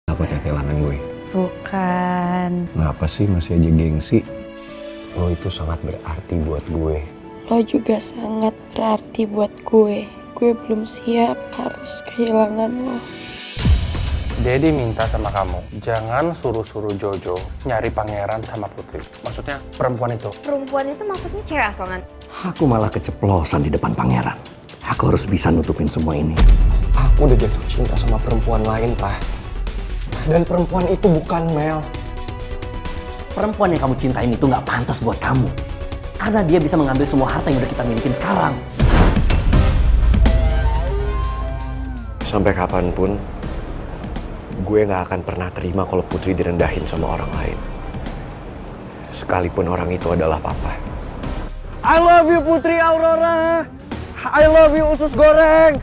Takut ya kehilangan gue? Bukan. Kenapa sih masih aja gengsi? Lo itu sangat berarti buat gue. Lo juga sangat berarti buat gue. Gue belum siap harus kehilangan lo. Daddy minta sama kamu, jangan suruh-suruh Jojo nyari pangeran sama Putri. Maksudnya perempuan itu. Perempuan itu maksudnya cewek asongan. Aku malah keceplosan di depan pangeran. Aku harus bisa nutupin semua ini. Aku udah jatuh cinta sama perempuan lain, Pak. Dan perempuan itu bukan Mel. Perempuan yang kamu cintain itu nggak pantas buat kamu. Karena dia bisa mengambil semua harta yang udah kita milikin sekarang. Sampai kapanpun, gue gak akan pernah terima kalau Putri direndahin sama orang lain. Sekalipun orang itu adalah papa. I love you Putri Aurora. I love you usus goreng.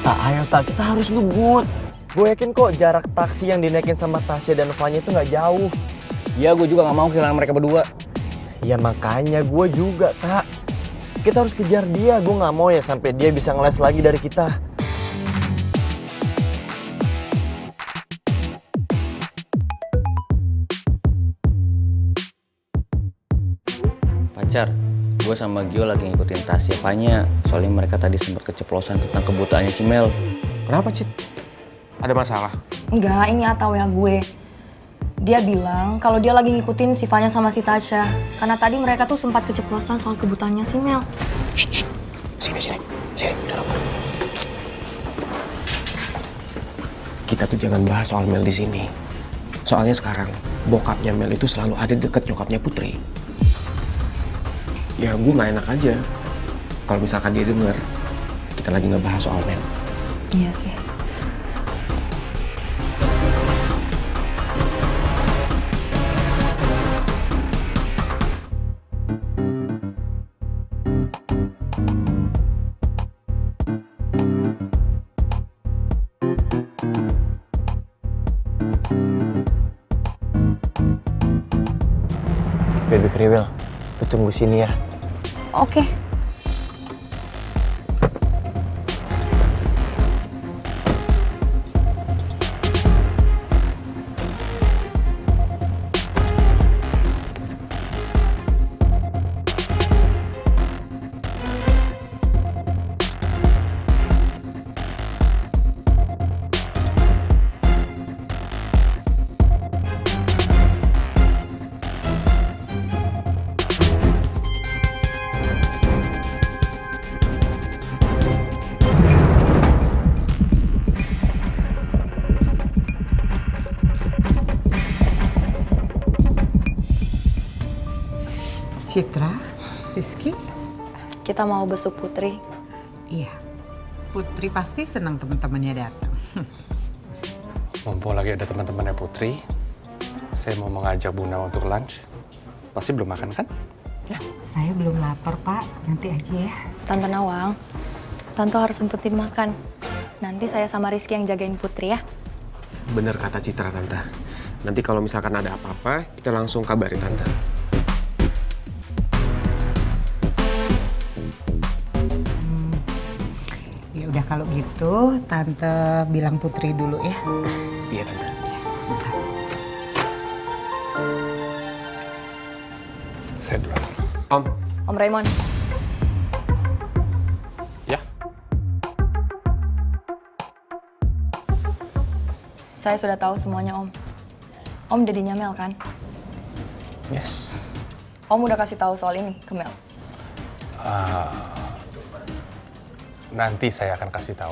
Tak, ayo tak, kita harus ngebut. Gue yakin kok jarak taksi yang dinaikin sama Tasya dan Vanya itu nggak jauh. Ya, gue juga nggak mau kehilangan mereka berdua. Ya makanya gue juga, tak. Kita harus kejar dia, gue nggak mau ya sampai dia bisa ngeles lagi dari kita. Pacar, gue sama Gio lagi ngikutin Tasya Vanya. Soalnya mereka tadi sempat keceplosan tentang kebutaannya si Mel. Kenapa, Cit? Ada masalah? Enggak, ini atau ya gue. Dia bilang kalau dia lagi ngikutin si Vanya sama si Tasya. Karena tadi mereka tuh sempat keceplosan soal kebutuhannya si Mel. Sini, udah lama. Kita tuh jangan bahas soal Mel di sini. Soalnya sekarang bokapnya Mel itu selalu ada deket nyokapnya Putri. Ya gue gak enak aja kalau misalkan dia denger kita lagi ngebahas soal Mel. Iya sih. Baby Kriwil, lu tunggu sini ya. Oke. Citra, Rizky? Kita mau besuk Putri. Iya, Putri pasti senang teman-temannya datang. Mumpung lagi ada teman-temannya Putri, saya mau mengajak Bunda untuk lunch. Pasti belum makan kan? Saya belum lapar, Pak. Nanti aja ya. Tante Nawang, Tante harus sempetin makan. Nanti saya sama Rizky yang jagain Putri ya. Bener kata Citra, Tante. Nanti kalau misalkan ada apa-apa, kita langsung kabarin Tante. Ya udah kalau gitu, Tante bilang Putri dulu ya. Iya, Tante. Sebentar. Saya duluan. Om Raymond. Ya? Saya sudah tahu semuanya, Om. Om dedinya Mel kan? Yes. Om udah kasih tahu soal ini ke Mel. Nanti saya akan kasih tahu.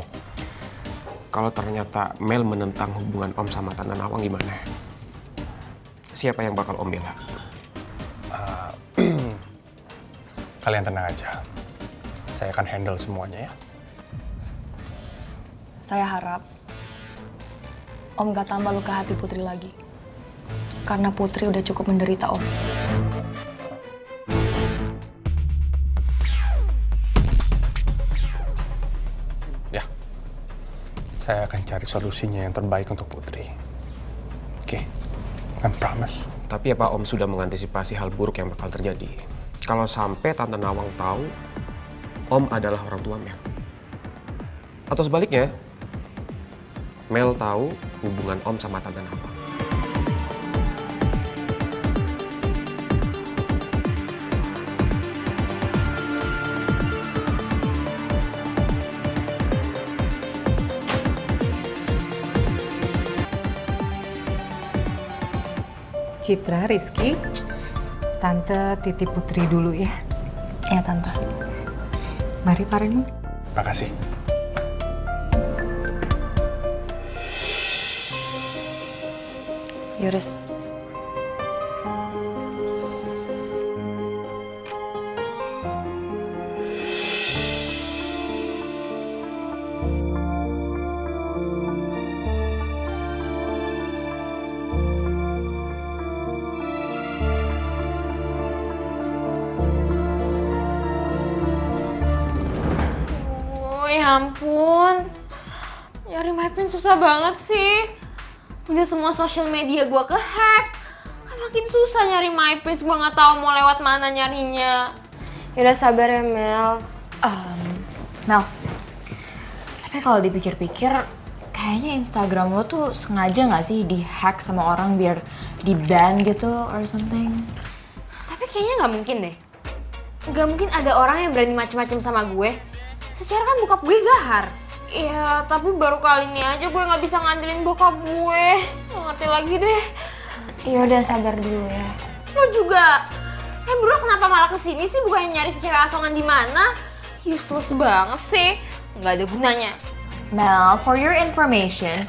Kalau ternyata Mel menentang hubungan Om sama Tante Nawang gimana? Siapa yang bakal Om bela? Kalian tenang aja. Saya akan handle semuanya ya. Saya harap Om gak tambah luka hati Putri lagi. Karena Putri udah cukup menderita, Om. Ya. Saya akan cari solusinya yang terbaik untuk Putri. Oke. I promise. Tapi apa Om sudah mengantisipasi hal buruk yang bakal terjadi? Kalau sampai Tante Nawang tahu Om adalah orang tua Mel. Atau sebaliknya, Mel tahu hubungan Om sama Tante Nawang. Citra, Rizky, Tante titip Putri dulu ya. Ya, Tante. Mari Pak Remo. Makasih. Yuris. Ya ampun, nyari my prince susah banget sih. Udah semua sosial media gue ke-hack. Kan makin susah nyari my prince, gue gak tahu mau lewat mana nyarinya. Yaudah sabar ya Mel. Mel, tapi kalau dipikir-pikir, kayaknya Instagram lo tuh sengaja gak sih di-hack sama orang biar di-ban gitu or something? Tapi kayaknya gak mungkin deh. Gak mungkin ada orang yang berani macem-macem sama gue. Secara kan bokap gue gahar. Ya, tapi baru kali ini aja gue gak bisa ngandelin bokap gue. Gak ngerti lagi deh. Yaudah sabar dulu ya. Lo juga. Bro kenapa malah kesini sih? Bukannya nyari si cewek asongan di mana? Useless banget sih. Gak ada gunanya. Mel, for your information,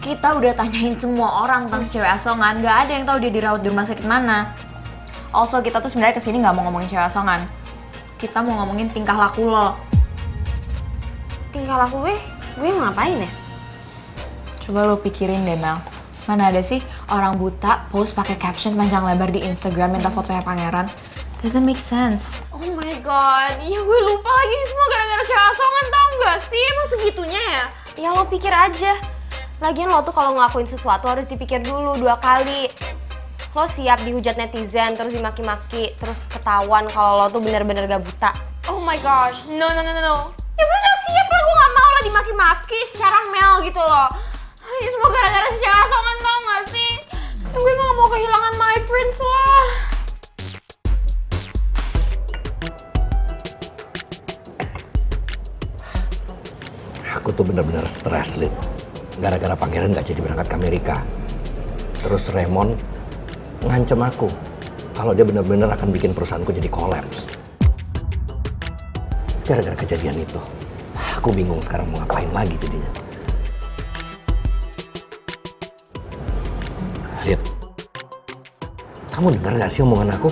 kita udah tanyain semua orang tentang si cewek asongan. Gak ada yang tahu dia dirawat di rumah sakit mana. Also, kita tuh sebenarnya kesini gak mau ngomongin cewek asongan. Kita mau ngomongin tingkah laku lo. Tingkah laku gue ngapain ya? Coba lo pikirin deh Mel, mana ada sih orang buta post pakai caption panjang lebar di Instagram minta fotonya pangeran? Doesn't make sense. Oh my god, iya gue lupa lagi ini semua gara-gara cewek asongan, tau gak sih? Emang segitunya ya? Ya lo pikir aja. Lagian lo tuh kalau ngelakuin sesuatu harus dipikir dulu 2 kali. Lo siap dihujat netizen, terus dimaki-maki, terus ketahuan kalau lo tuh bener-bener gak buta. Oh my gosh, no. Ya gue gak siap lah, gue gak mau lah dimaki-maki secara Mel gitu loh. Ini semua gara-gara si cewek asongan, tau gak sih? Ya gue gak mau kehilangan my prince lah. Aku tuh bener-bener stres, Lid. Gara-gara pangeran gak jadi berangkat ke Amerika. Terus Raymond ngancem aku kalau dia bener-bener akan bikin perusahaanku jadi kolaps. Gara-gara kejadian itu, aku bingung sekarang mau ngapain lagi jadinya. Lihat, kamu dengar gak sih omongan aku?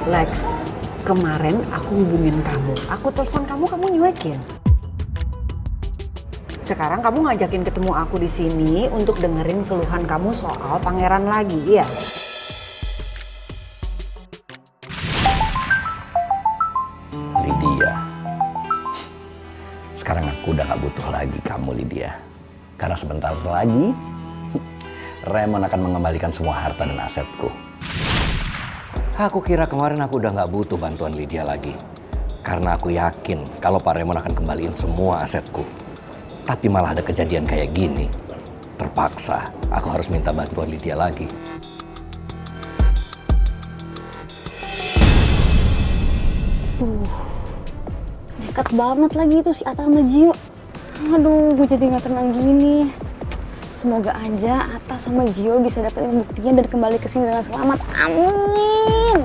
Lex, kemarin aku hubungin kamu. Aku telepon kamu, kamu nyuekin. Sekarang kamu ngajakin ketemu aku di sini untuk dengerin keluhan kamu soal pangeran lagi, iya? Lydia. Sekarang aku udah gak butuh lagi kamu, Lydia. Karena sebentar lagi, Raymond akan mengembalikan semua harta dan asetku. Aku kira kemarin aku udah gak butuh bantuan Lydia lagi. Karena aku yakin kalau Pak Raymond akan kembaliin semua asetku. Tapi malah ada kejadian kayak gini. Terpaksa aku harus minta bantuan Lydia lagi. Dekat banget lagi tuh si Atta sama Gio. Aduh, gue jadi gak tenang gini. Semoga aja Atta sama Gio bisa dapetin buktinya dan kembali ke sini dengan selamat. Amin.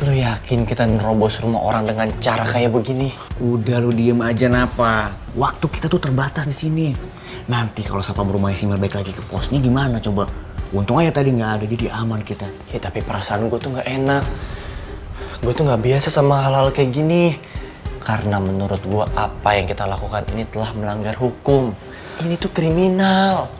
Lo yakin kita nerobos rumah orang dengan cara kayak begini? Udah lu diem aja Napa. Waktu kita tuh terbatas di sini. Nanti kalau satpam rumahnya si Mel balik lagi ke posnya gimana coba? Untung aja tadi nggak ada, jadi aman kita. Ya tapi perasaan gue tuh nggak enak. Gue tuh nggak biasa sama hal-hal kayak gini. Karena menurut gue apa yang kita lakukan ini telah melanggar hukum. Ini tuh kriminal.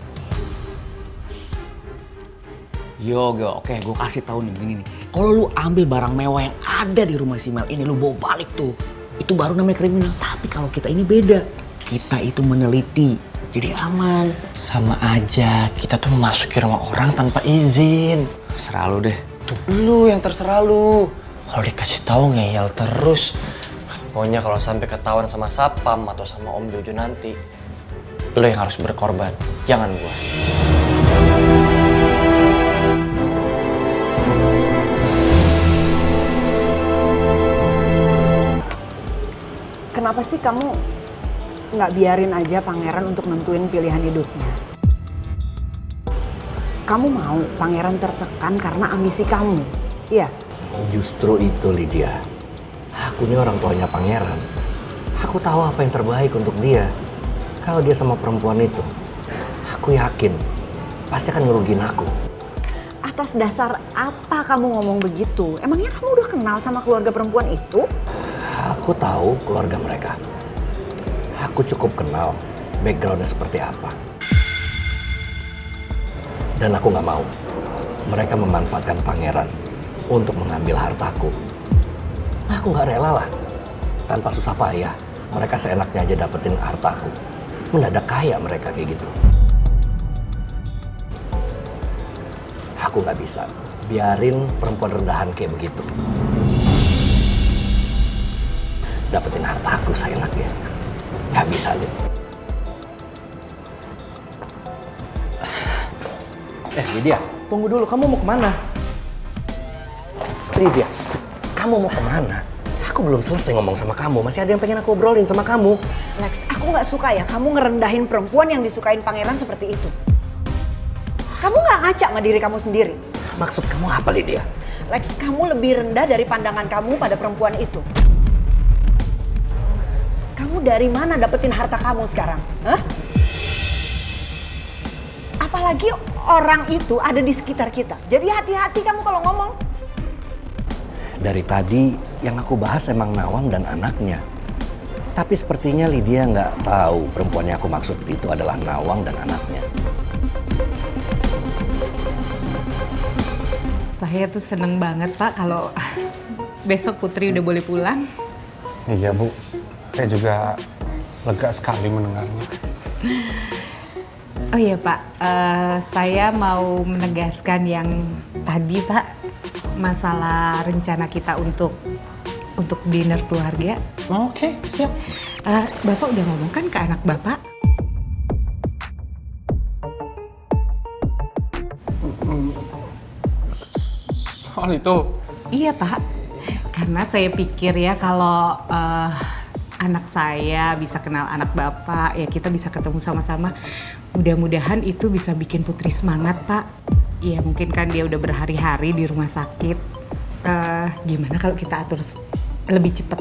Yo, oke, gue kasih tahu nih gini nih. Kalau lu ambil barang mewah yang ada di rumah si Mel ini, lu bawa balik tuh. Itu baru namanya kriminal. Tapi kalau kita ini beda. Kita itu meneliti, jadi aman. Sama aja, kita tuh memasuki rumah orang tanpa izin. Serah lu deh. Tuh, lu yang terserah lu. Kalau dikasih tahu ngeyel terus. Pokoknya kalau sampai ketahuan sama Sapam atau sama Om Jojo nanti, lu yang harus berkorban, jangan gua. Kenapa sih kamu nggak biarin aja pangeran untuk nentuin pilihan hidupnya? Kamu mau pangeran tertekan karena ambisi kamu, iya? Justru itu Lydia. Aku ini orang tuanya pangeran. Aku tahu apa yang terbaik untuk dia. Kalau dia sama perempuan itu, aku yakin pasti akan ngerugiin aku. Atas dasar apa kamu ngomong begitu? Emangnya kamu udah kenal sama keluarga perempuan itu? Aku tahu keluarga mereka. Aku cukup kenal backgroundnya seperti apa. Dan aku nggak mau mereka memanfaatkan pangeran untuk mengambil hartaku. Aku nggak rela lah. Tanpa susah payah, mereka seenaknya aja dapetin hartaku. Mendadak kaya mereka kayak gitu. Aku nggak bisa biarin perempuan rendahan kayak begitu dapetin hartaku seenaknya. Nggak bisa, Lid. Lydia, tunggu dulu. Kamu mau kemana? Lydia, kamu mau kemana? Aku belum selesai ngomong sama kamu. Masih ada yang pengen aku obrolin sama kamu. Lex, aku nggak suka ya kamu ngerendahin perempuan yang disukain pangeran seperti itu. Kamu nggak ngaca sama diri kamu sendiri. Maksud kamu apa, Lydia? Lex, kamu lebih rendah dari pandangan kamu pada perempuan itu. Kamu dari mana dapetin harta kamu sekarang? Hah? Apalagi orang itu ada di sekitar kita. Jadi hati-hati kamu kalau ngomong. Dari tadi yang aku bahas emang Nawang dan anaknya. Tapi sepertinya Lydia nggak tahu perempuan yang aku maksud itu adalah Nawang dan anaknya. Saya tuh seneng banget Pak kalau besok Putri udah boleh pulang. Iya Bu, saya juga lega sekali mendengarnya. Oh iya Pak, saya mau menegaskan yang tadi Pak, masalah rencana kita untuk dinner keluarga. Oke, siap. Bapak udah ngomong kan ke anak Bapak? Soal itu? Iya Pak, karena saya pikir ya kalau anak saya bisa kenal anak Bapak, ya kita bisa ketemu sama-sama. Mudah-mudahan itu bisa bikin Putri semangat Pak. Ya mungkin kan dia udah berhari-hari di rumah sakit. Gimana kalau kita atur lebih cepat?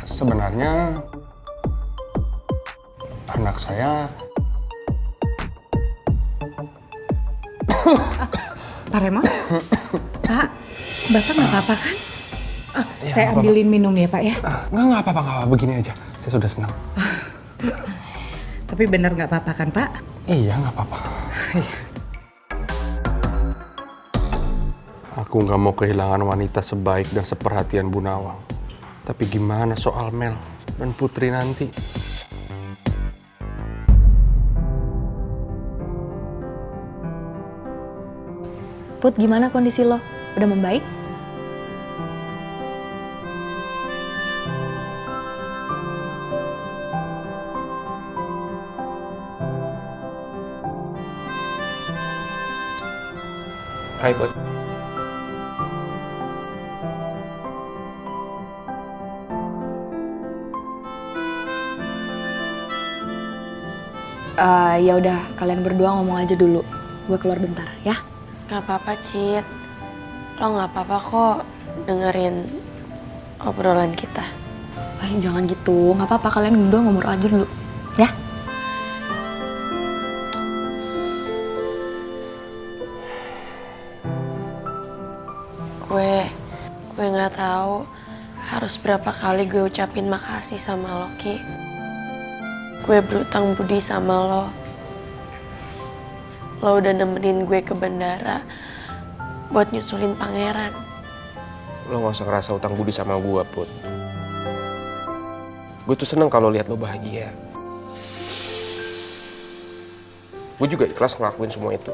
Sebenarnya anak saya... Pak Raymond? Pak, Bapak nggak apa-apa kan? Ya, Saya ambilin minum ya Pak ya? Nggak apa-apa, begini aja. Saya sudah senang. Tapi benar nggak apa-apa kan Pak? Iya, nggak apa-apa. Aku nggak mau kehilangan wanita sebaik dan seperhatian Bu Nawang. Tapi gimana soal Mel dan Putri nanti? Put, gimana kondisi lo? Udah membaik? Hai, Put. Ya udah, kalian berdua ngomong aja dulu. Gue keluar bentar, ya? Gak apa-apa, Cid. Lo gak apa-apa kok dengerin obrolan kita. Jangan gitu, nggak apa-apa, kalian berdua ngomong aja dulu, ya? Gue nggak tahu harus berapa kali gue ucapin makasih sama lo, Ki. gue berutang budi sama lo. Lo udah nemenin gue ke bandara buat nyusulin pangeran. Lo gak usah ngerasa utang budi sama gue, Put. Gue tuh seneng kalau lihat lo bahagia. Gue juga ikhlas ngelakuin semua itu.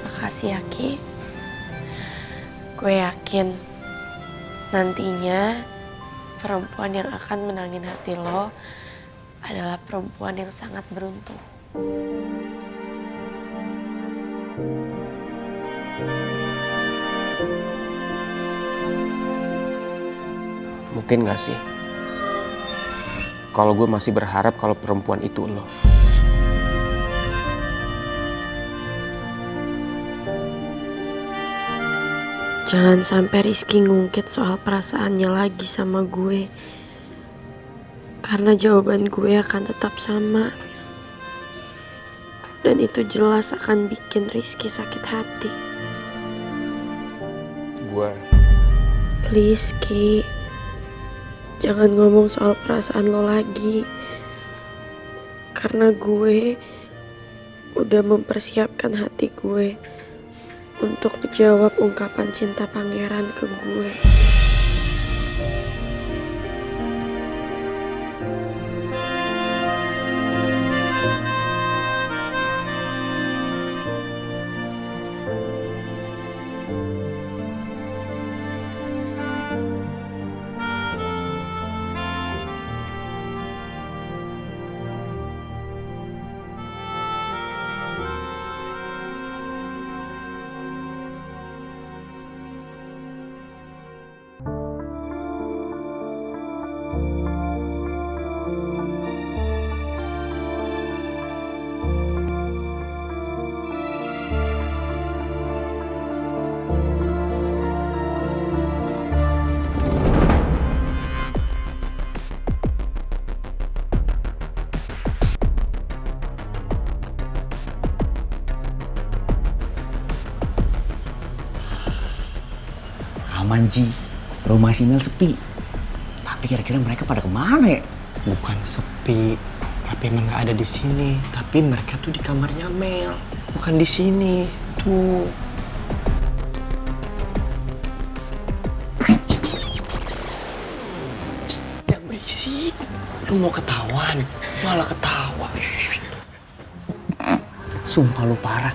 Makasih ya, Ki. Gue yakin nantinya perempuan yang akan menangin hati lo adalah perempuan yang sangat beruntung. Mungkin gak sih? Kalau gue masih berharap kalau perempuan itu lo. Jangan sampai Rizky ngungkit soal perasaannya lagi sama gue. Karena jawaban gue akan tetap sama. Dan itu jelas akan bikin Rizky sakit hati. Please, Ki. Jangan ngomong soal perasaan lo lagi. Karena gue udah mempersiapkan hati gue untuk menjawab ungkapan cinta pangeran ke gue. Aman Ji, rumah si Mel sepi. Tapi kira-kira mereka pada kemana ya? Bukan sepi, tapi emang nggak ada di sini. Tapi mereka tuh di kamarnya Mel, bukan di sini. Tuh. Jangan berisik. Lu mau ketahuan, malah ketawa. Sumpah lu parah.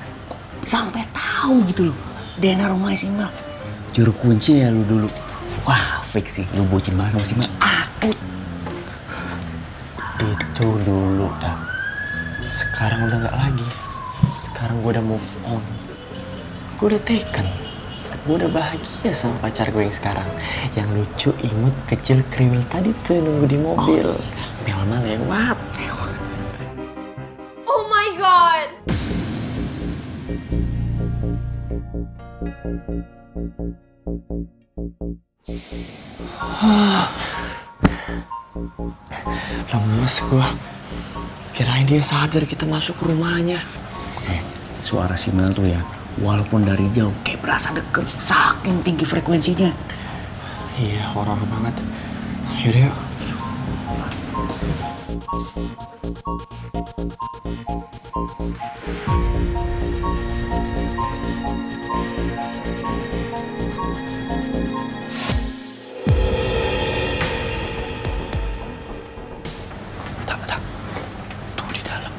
Sampai tahu gitu loh. Dena rumah si Mel. Juru kunci ya lu dulu. Wah, fix sih. Lu bucin banget sama si Mel. Akut. Itu dulu, dah. Sekarang udah nggak lagi. Sekarang gue udah move on. Gue udah taken. Gue udah bahagia sama pacar gue yang sekarang. Yang lucu, imut, kecil, kriwil tadi tuh nunggu di mobil. Mel mah lewat. Oh my god! Lemes gue. Kirain dia sadar kita masuk ke rumahnya. Suara si Mel tuh ya, walaupun dari jauh kayak berasa deket. Saking tinggi frekuensinya. Iya, horor banget. Yaudah yuk. Tak. Tuh di dalam.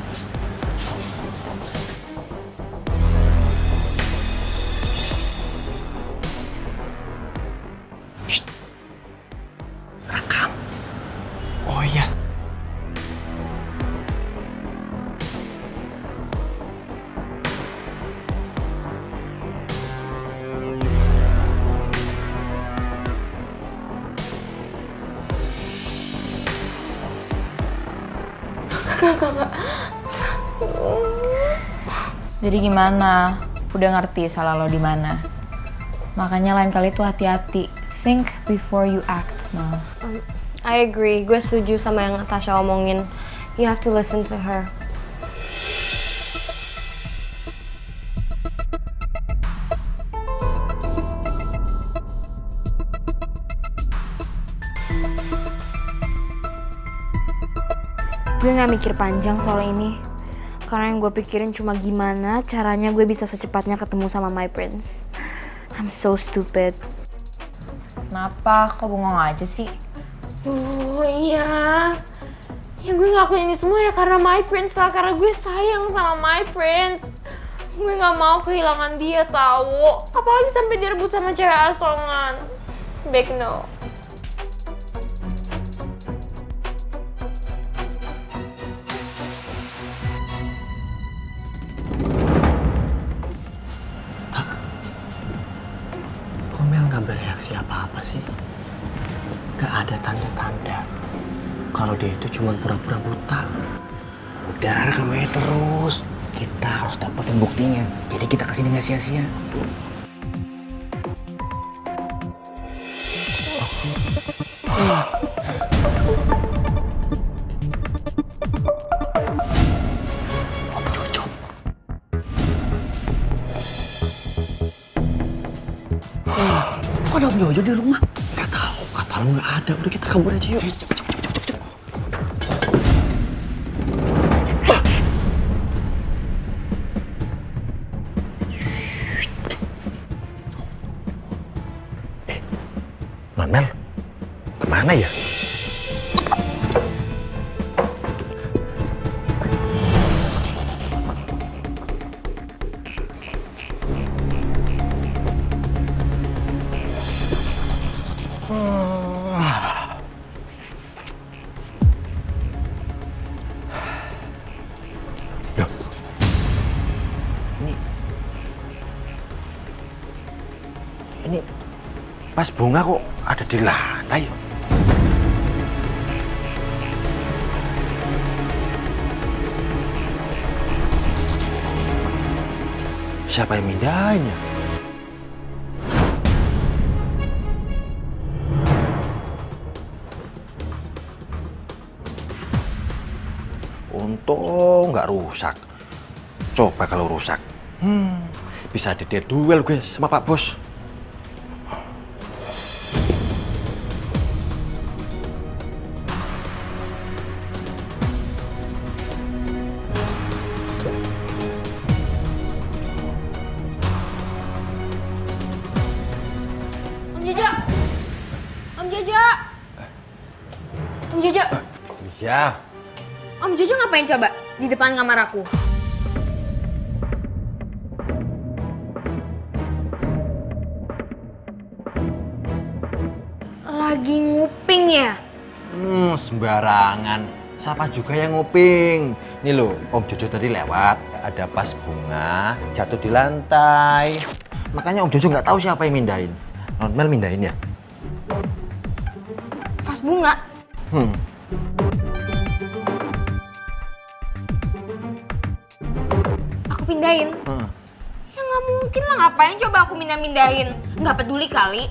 Shh. Rekam. Oh iya. Jadi gimana? Udah ngerti salah lo di mana? Makanya lain kali tuh hati-hati. Think before you act, Mel. I agree. Gue setuju sama yang Tasha omongin. You have to listen to her. Gue gak mikir panjang soal ini. Karena yang gue pikirin cuma gimana caranya gue bisa secepatnya ketemu sama my prince. I'm so stupid. Kenapa? Kok bengong aja sih? Oh iya. Ya gue ngelakuin ini semua ya karena my prince lah. Karena gue sayang sama my prince. Gue gak mau kehilangan dia tahu. Apalagi sampai direbut sama cewek asongan. Back no. Kok Mel nggak bereaksi apa-apa sih? Gak ada tanda-tanda kalau dia itu cuma pura-pura buta. Udah, kamu terus. Kita harus dapetin buktinya. Jadi kita kesini nggak sia-sia. Om Jojo. Kok ada Om Jojo di rumah? Gak tahu, kata lu nggak ada. Udah kita kabur aja yuk. Cepet. Mel, kemana ya? Loh, ini pas bunga kok ada di lantai. Siapa yang mindahinnya? Untung nggak rusak. Coba kalau rusak, bisa ada duel gue sama Pak Bos. Om Jojo! Iya. Om Jojo ngapain coba di depan kamar aku? Lagi nguping ya? Sembarangan. Siapa juga yang nguping? Nih loh, Om Jojo tadi lewat, ada vas bunga jatuh di lantai. Makanya Om Jojo nggak tahu siapa yang mindahin. Non Mel mindahin ya? Vas bunga? Aku pindahin? Ya nggak mungkin lah, ngapain coba aku mindahin? Nggak peduli kali.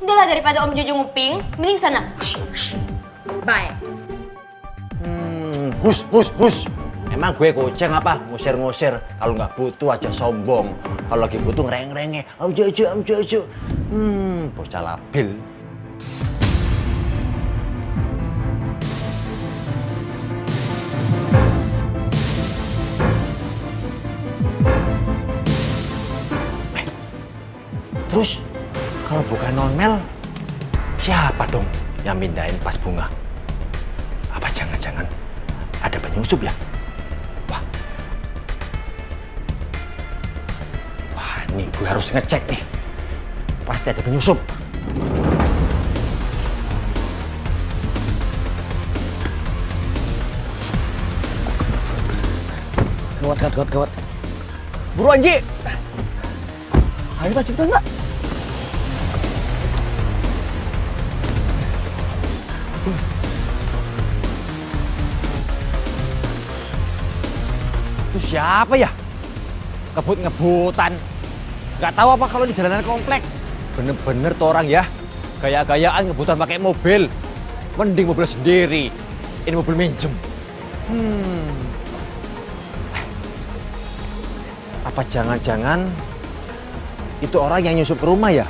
Udah lah, daripada Om Jojo nguping, mending sana. Bye. Hus. Emang gue kucing apa? Ngusir-ngusir. Kalau nggak butuh aja sombong. Kalau lagi butuh ngereng-renge. Om Jojo. Bocah labil. Terus, kalau bukan Non Mel, siapa dong yang mindahin vas bunga? Apa jangan-jangan ada penyusup ya? Wah, ini gue harus ngecek nih. Pasti ada penyusup. Gawat. Buruan, Ji! Ayo, Pak, cepetan, Pak. Itu siapa ya? Ngebut-ngebutan. Gak tahu apa kalau di jalanan komplek. Bener-bener tuh orang ya. Gaya-gayaan ngebutan pakai mobil. Mending mobil sendiri. Ini mobil minjem. Apa jangan-jangan itu orang yang nyusup ke rumah ya?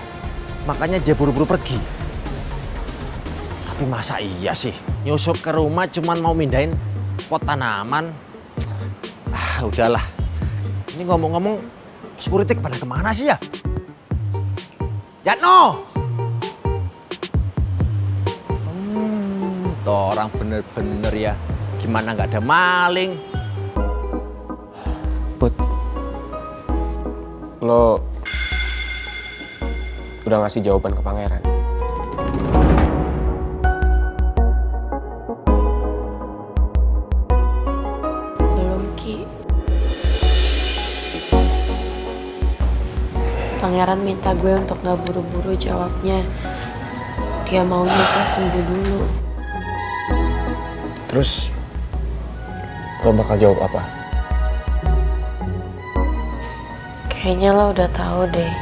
Makanya dia buru-buru pergi. Tapi masa iya sih nyusup ke rumah cuman mau mindahin pot tanaman? Ah, udahlah. Ini ngomong-ngomong, security pada kemana sih ya? Yatno! Tuh orang bener-bener ya. Gimana nggak ada maling? Put, lo udah ngasih jawaban ke pangeran? Belum, Ki. Pangeran minta gue untuk gak buru-buru jawabnya. Dia maunya gue sembuh dulu. Terus lo bakal jawab apa? Kayaknya lo udah tahu deh.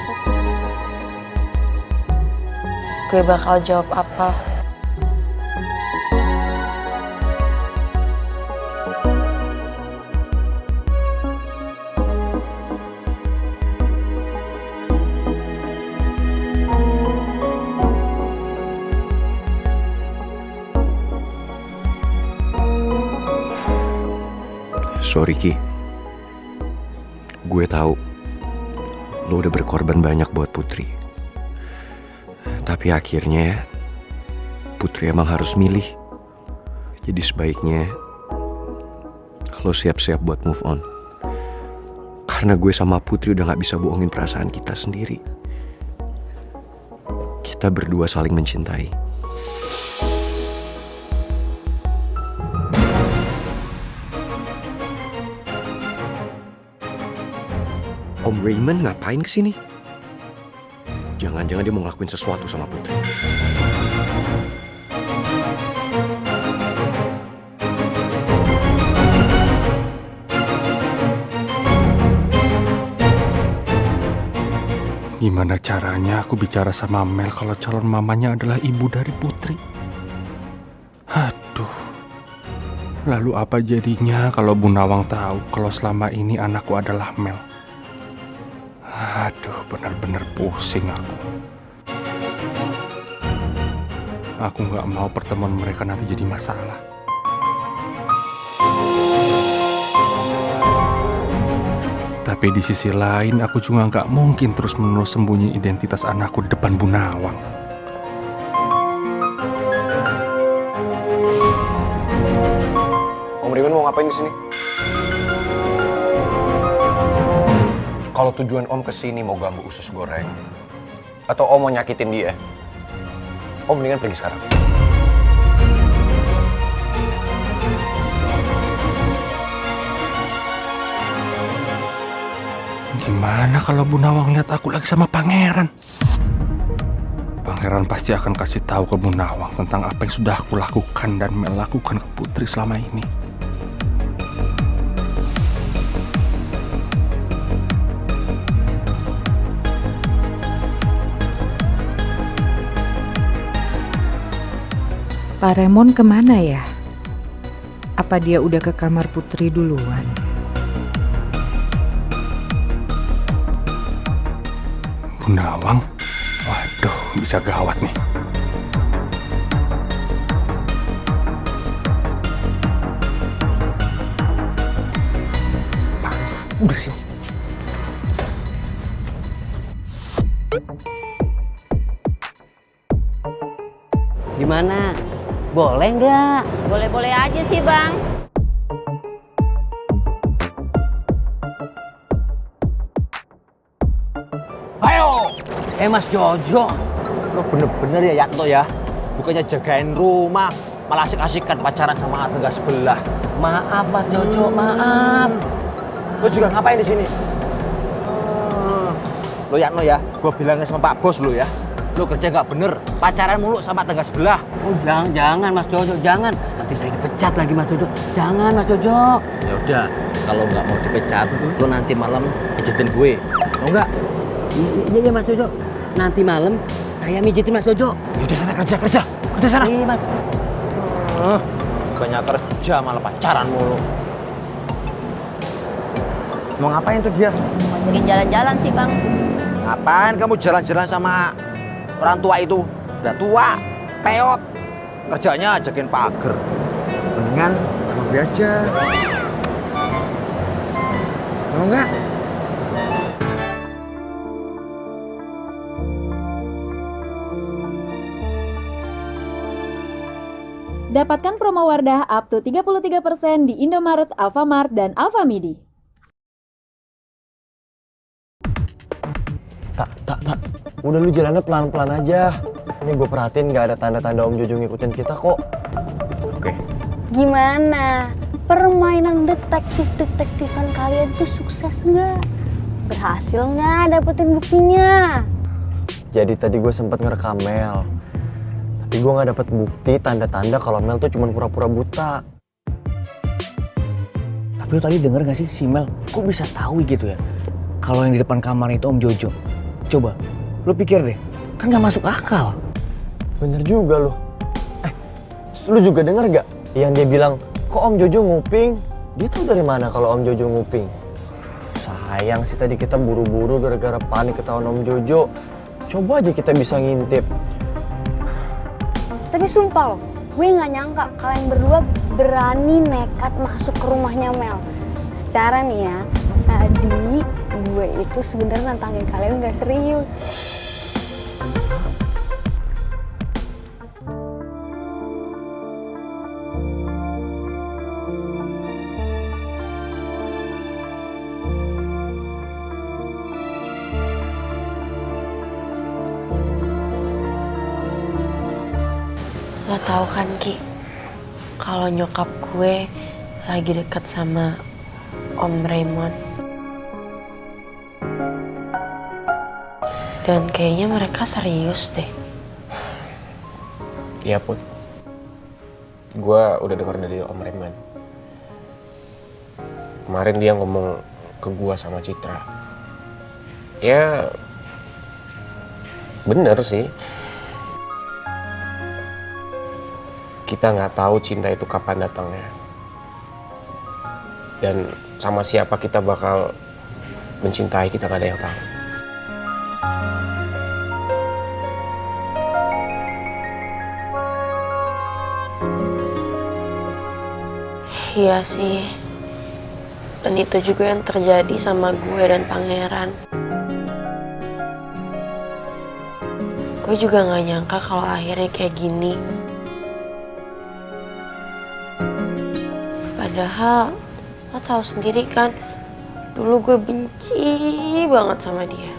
Gue bakal jawab apa. Sorry Ki, gue tahu lo udah berkorban banyak buat Putri. Tapi akhirnya Putri emang harus milih. Jadi sebaiknya lo siap-siap buat move on. Karena gue sama Putri udah gak bisa bohongin perasaan kita sendiri. Kita berdua saling mencintai. Om Raymond ngapain kesini? Jangan-jangan dia mau ngelakuin sesuatu sama Putri. Gimana caranya aku bicara sama Mel kalau calon mamanya adalah ibu dari Putri? Aduh. Lalu apa jadinya kalau Bu Nawang tahu kalau selama ini anakku adalah Mel? Aduh, benar-benar pusing aku. Aku nggak mau pertemuan mereka nanti jadi masalah. Tapi di sisi lain, aku juga nggak mungkin terus-menerus sembunyi identitas anakku di depan Bu Nawang. Om Raymond mau ngapain di sini? Kalau tujuan Om kesini mau ganggu usus goreng, atau Om mau nyakitin dia, Om mendingan pergi sekarang. Gimana kalau Bu Nawang lihat aku lagi sama Pangeran? Pangeran pasti akan kasih tahu ke Bu Nawang tentang apa yang sudah aku lakukan dan melakukan ke Putri selama ini. Pak Raymond kemana ya? Apa dia udah ke kamar Putri duluan? Bu Nawang? Waduh, bisa gawat nih. Udah sini. Gimana? Boleh nggak? Boleh-boleh aja sih, Bang. Ayo! Mas Jojo, lo bener-bener ya Yanto ya? Bukannya jagain rumah, malah asik-asikan pacaran sama tetangga sebelah. Maaf Mas Jojo, maaf. Lo juga ngapain di sini? Lo Yanto ya, gue bilangnya sama Pak Bos lo ya. Lo kerja nggak bener, pacaran mulu sama tetangga sebelah. Oh jangan Mas Jojo, jangan. Nanti saya dipecat lagi Mas Jojo. Jangan Mas Jojo. Ya udah, kalau nggak mau dipecat, lo nanti malam pijetin gue. Mau nggak? Iya Mas Jojo. Nanti malam saya mijitin Mas Jojo. Yaudah sana kerja sana. Iya Mas. Bukannya kerja malah pacaran mulu. Mau ngapain tuh dia? Mau jadi jalan-jalan sih, Bang. Ngapain kamu jalan-jalan sama orang tua itu? Udah tua, peot, kerjanya ajakin pager. Mendingan sama gue aja. Mau nggak? Dapatkan promo Wardah up to 33% di Indomaret, Alfamart, dan Alfamidi. Tak. Udah lu jalannya pelan-pelan aja. Ini gue perhatiin nggak ada tanda-tanda Om Jojo ngikutin kita kok. Oke. Gimana? Permainan detektif-detektifan kalian tuh sukses nggak? Berhasil nggak dapetin buktinya? Jadi tadi gue sempet ngerekam Mel. Tapi gue nggak dapet bukti tanda-tanda kalau Mel tuh cuma pura-pura buta. Tapi lu tadi denger gak sih si Mel? Kok bisa tahu gitu ya? Kalau yang di depan kamar itu Om Jojo. Coba, lu pikir deh. Kan gak masuk akal. Bener juga lu. Lu juga denger gak? Yang dia bilang, kok Om Jojo nguping? Dia tahu dari mana kalau Om Jojo nguping? Sayang sih tadi kita buru-buru gara-gara panik ketahuan Om Jojo. Coba aja kita bisa ngintip. Tapi sumpah loh, gue nggak nyangka kalian berdua berani nekat masuk ke rumahnya Mel. Secara nih ya, tadi gue itu sebenarnya nantangin kalian udah serius. Lo tau kan Ki, kalau nyokap gue lagi deket sama Om Raymond. Dan kayaknya mereka serius deh. Iya Put, gue udah denger dari Om Raymond. Kemarin dia ngomong ke gue sama Citra. Ya bener sih. Kita nggak tahu cinta itu kapan datangnya. Dan sama siapa kita bakal mencintai, kita nggak ada yang tahu. Iya sih. Dan itu juga yang terjadi sama gue dan Pangeran. Gue juga nggak nyangka kalau akhirnya kayak gini. Padahal lo tahu sendiri kan, dulu gue benci banget sama dia.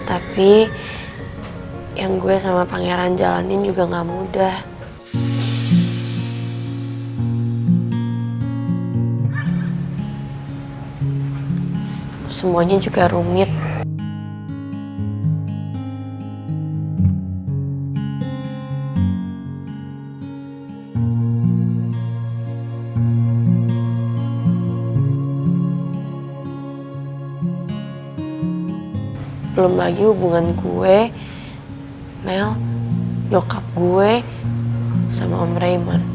Tapi yang gue sama Pangeran jalanin juga gak mudah. Semuanya juga rumit. Belum lagi hubungan gue, Mel, nyokap gue, sama Om Raymond.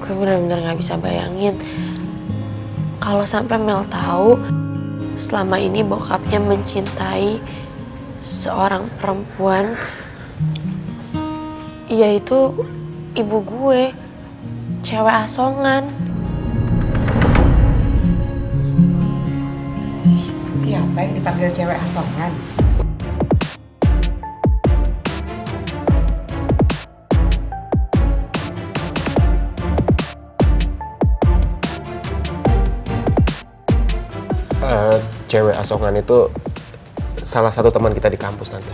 Gue benar-benar gak bisa bayangin kalau sampai Mel tahu selama ini bokapnya mencintai seorang perempuan, yaitu ibu gue, cewek asongan. Siapa yang dipanggil cewek asongan? Cewek asongan itu salah satu teman kita di kampus, Tante.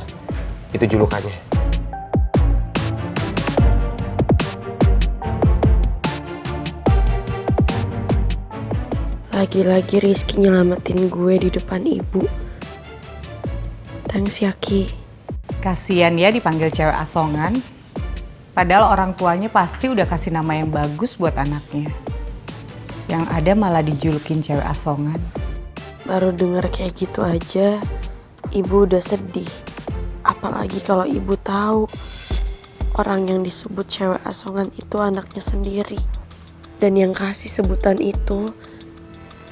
Itu julukannya. Lagi-lagi Rizky nyelamatin gue di depan ibu. Thanks ya Ki. Kasian ya dipanggil cewek asongan. Padahal orang tuanya pasti udah kasih nama yang bagus buat anaknya. Yang ada malah dijulukin cewek asongan. Baru denger kayak gitu aja, ibu udah sedih. Apalagi kalau ibu tahu orang yang disebut cewek asongan itu anaknya sendiri. Dan yang kasih sebutan itu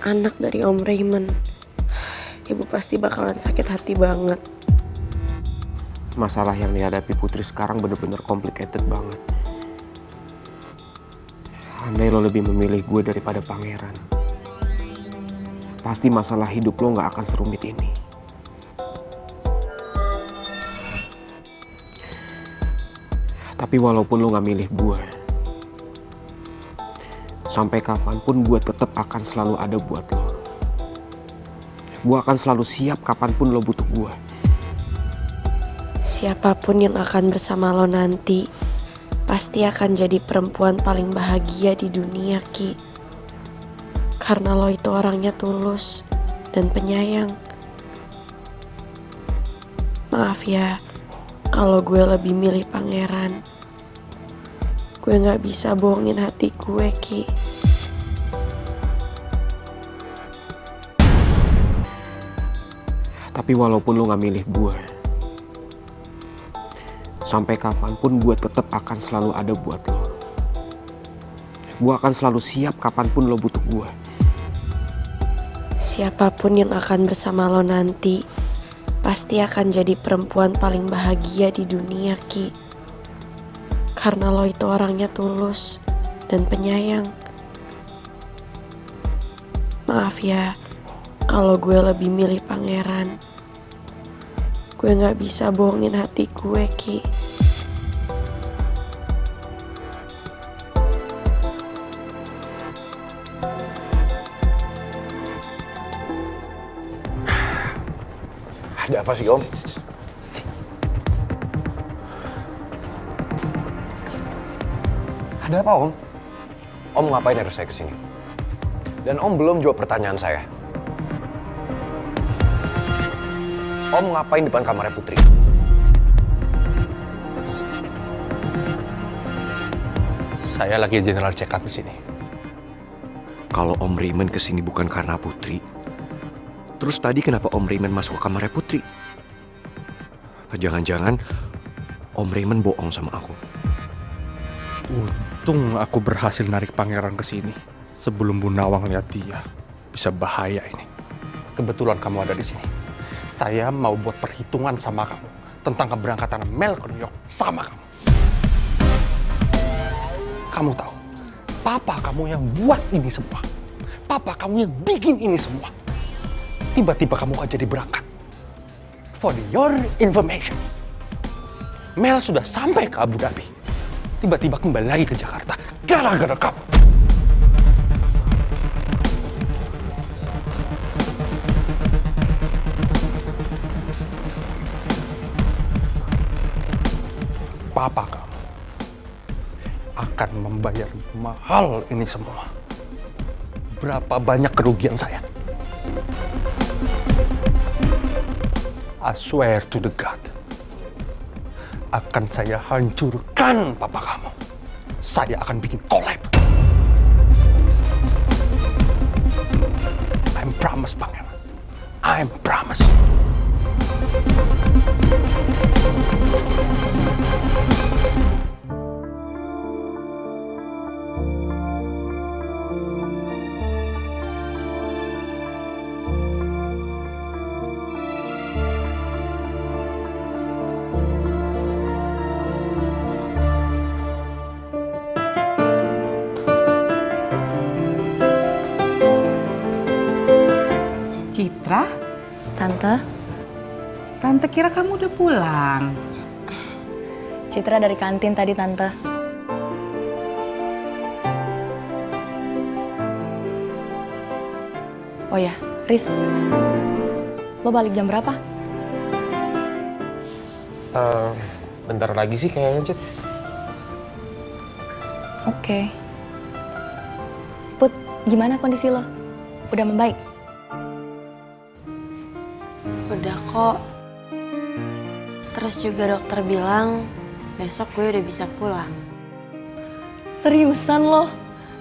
anak dari Om Raymond. Ibu pasti bakalan sakit hati banget. Masalah yang dihadapi Putri sekarang bener-bener complicated banget. Andai lo lebih memilih gue daripada pangeran, pasti masalah hidup lo gak akan serumit ini. Tapi walaupun lo gak milih gue, sampai kapanpun gue tetap akan selalu ada buat lo. Gue akan selalu siap kapanpun lo butuh gue. Siapapun yang akan bersama lo nanti pasti akan jadi perempuan paling bahagia di dunia, Ki. Karena lo itu orangnya tulus dan penyayang. Maaf ya, kalau gue lebih milih pangeran. Gue gak bisa bohongin hati gue, Ki. Tapi walaupun lo gak milih gue, sampai kapanpun gue tetap akan selalu ada buat lo. Gue akan selalu siap kapanpun lo butuh gue. Siapapun yang akan bersama lo nanti pasti akan jadi perempuan paling bahagia di dunia, Ki. Karena lo itu orangnya tulus dan penyayang. Maaf ya, kalau gue lebih milih pangeran. Gue gak bisa bohongin hati gue, Ki. Ada apa sih, Om? Ada apa, Om? Om ngapain harus saya kesini? Dan Om belum jawab pertanyaan saya. Om ngapain depan kamarnya Putri? Saya lagi general check up di sini. Kalau Om Raymond kesini bukan karena Putri, terus tadi kenapa Om Raymond masuk ke kamarnya Putri? Apa jangan-jangan Om Raymond bohong sama aku? Untung aku berhasil narik pangeran ke sini sebelum Bu Nawang lihat dia. Bisa bahaya ini. Kebetulan kamu ada di sini. Saya mau buat perhitungan sama kamu tentang keberangkatan Mel ke New York sama kamu. Kamu tahu, papa kamu yang buat ini semua. Papa kamu yang bikin ini semua. Tiba-tiba kamu akan jadi berangkat. For your information, Mel sudah sampai ke Abu Dhabi. Tiba-tiba kembali lagi ke Jakarta gara-gara kamu. Papa kamu akan membayar mahal ini semua. Berapa banyak kerugian saya? I swear to the God, akan saya hancurkan papa kamu. Saya akan bikin collapse. I'm promise, Pangeran. I'm promise. Citra? Tante, Tante kira kamu udah pulang. Citra dari kantin tadi, Tante. Oh ya, Riz, lo balik jam berapa? Bentar lagi sih kayaknya, Cit. Oke. Put, gimana kondisi lo? Udah membaik? Udah kok. Terus juga dokter bilang besok gue udah bisa pulang. Seriusan lo?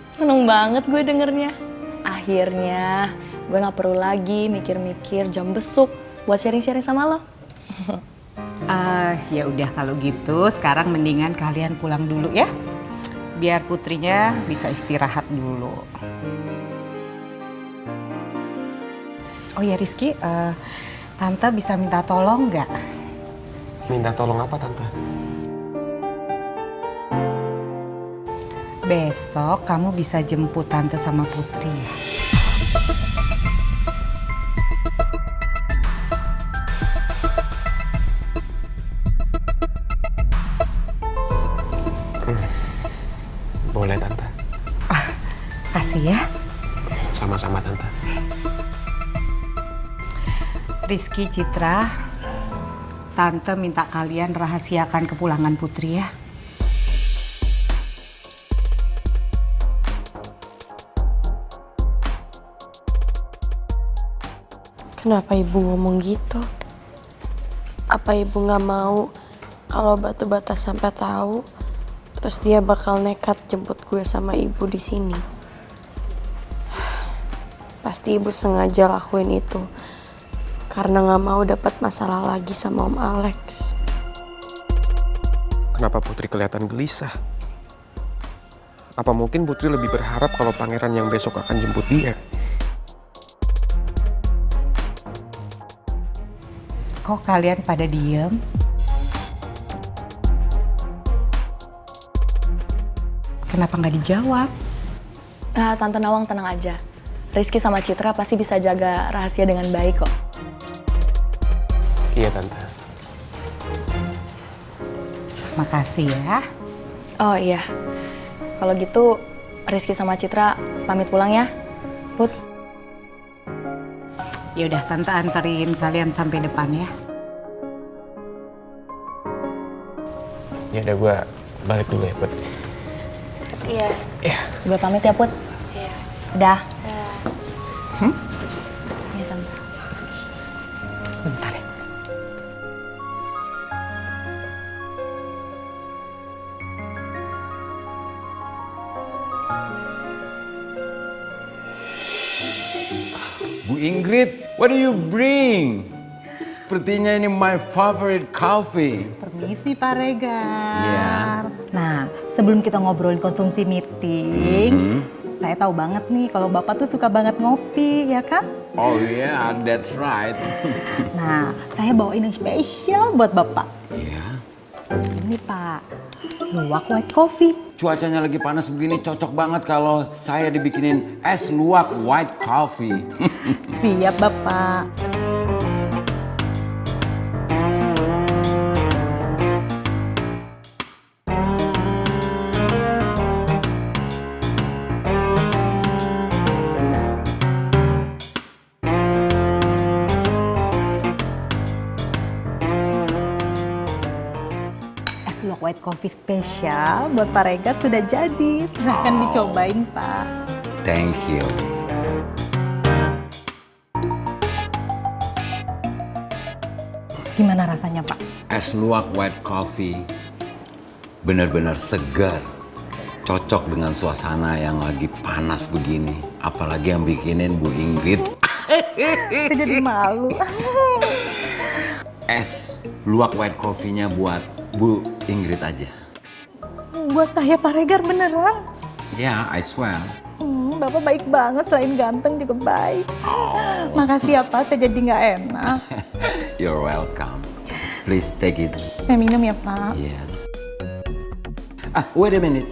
Seneng banget gue dengernya. Akhirnya gue gak perlu lagi mikir-mikir jam besuk buat sharing-sharing sama lo. Ya udah kalau gitu sekarang mendingan kalian pulang dulu ya. Biar putrinya bisa istirahat dulu. Oh ya Rizky, Tante bisa minta tolong nggak? Minta tolong apa Tante? Besok kamu bisa jemput Tante sama Putri. Boleh Tante. Kasih ya. Sama-sama Tante. Rizky, Citra, Tante minta kalian rahasiakan kepulangan Putri ya. Kenapa ibu ngomong gitu? Apa ibu nggak mau kalau Batu Bata sampai tahu, terus dia bakal nekat jemput gue sama ibu di sini? Pasti ibu sengaja lakuin itu karena nggak mau dapat masalah lagi sama Om Alex. Kenapa Putri kelihatan gelisah? Apa mungkin Putri lebih berharap kalau pangeran yang besok akan jemput dia? Kok kalian pada diem? Kenapa nggak dijawab? Tante Nawang tenang aja. Rizky sama Citra pasti bisa jaga rahasia dengan baik kok. Iya Tante. Makasih ya. Oh iya, kalau gitu Rizky sama Citra pamit pulang ya, Put. Ya udah, Tante anterin kalian sampai depan ya. Ya udah gue balik dulu ya Put. Iya. Iya. Gue pamit ya, Put. Iya. Udah. Iya, Tante. Bentar ya. Bu Ingrid, what do you bring? Sepertinya ini my favorite coffee. Permisi Pak Regar. Iya. Nah, sebelum kita ngobrolin konsumsi meeting, saya tahu banget nih kalau Bapak tuh suka banget ngopi, ya kan? Oh yeah, that's right. Nah, saya bawain yang spesial buat Bapak. Iya. Ini Pak, luwak white coffee. Cuacanya lagi panas begini cocok banget kalau saya dibikinin es luwak white coffee. Siap Bapak. White coffee spesial buat Pak Regar sudah jadi. Silahkan dicobain, Pak. Thank you. Gimana rasanya, Pak? Es luwak white coffee benar-benar segar. Cocok dengan suasana yang lagi panas begini. Apalagi yang bikinin Bu Ingrid. Saya jadi malu. Es luwak white coffee-nya buat Bu Ingrid aja. Buat saya Pak Regar beneran. Ya, I swear. Bapak baik banget, selain ganteng juga baik. Makasih ya Pak, saya jadi nggak enak. You're welcome. Please take it. Saya minum ya Pak. Yes. Wait a minute.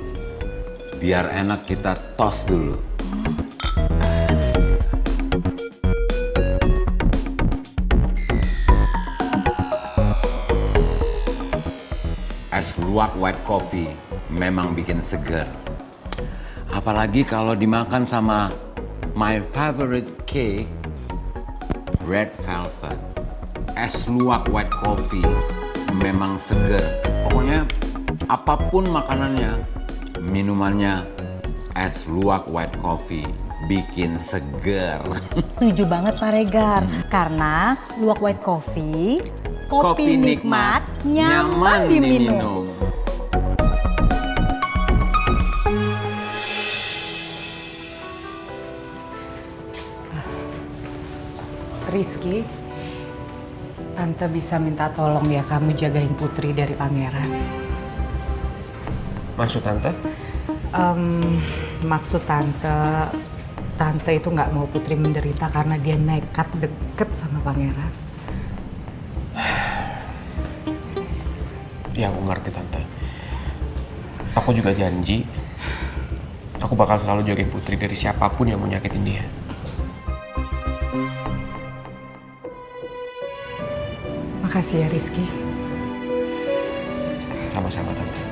Biar enak kita toast dulu. Es luwak white coffee memang bikin seger. Apalagi kalau dimakan sama my favorite cake, red velvet. Es luwak white coffee memang seger. Pokoknya apapun makanannya, minumannya, es luwak white coffee bikin seger. Setuju banget Pak Regar. Karena luwak white coffee, kopi nikmat, nyaman diminum. Rizky, Tante bisa minta tolong ya kamu jagain Putri dari Pangeran. Maksud Tante? Maksud Tante, Tante itu nggak mau Putri menderita karena dia nekat deket sama pangeran. Ya aku ngerti Tante. Aku juga janji, aku bakal selalu jagain Putri dari siapapun yang mau nyakitin dia. Makasih ya Rizky. Sama-sama Tante.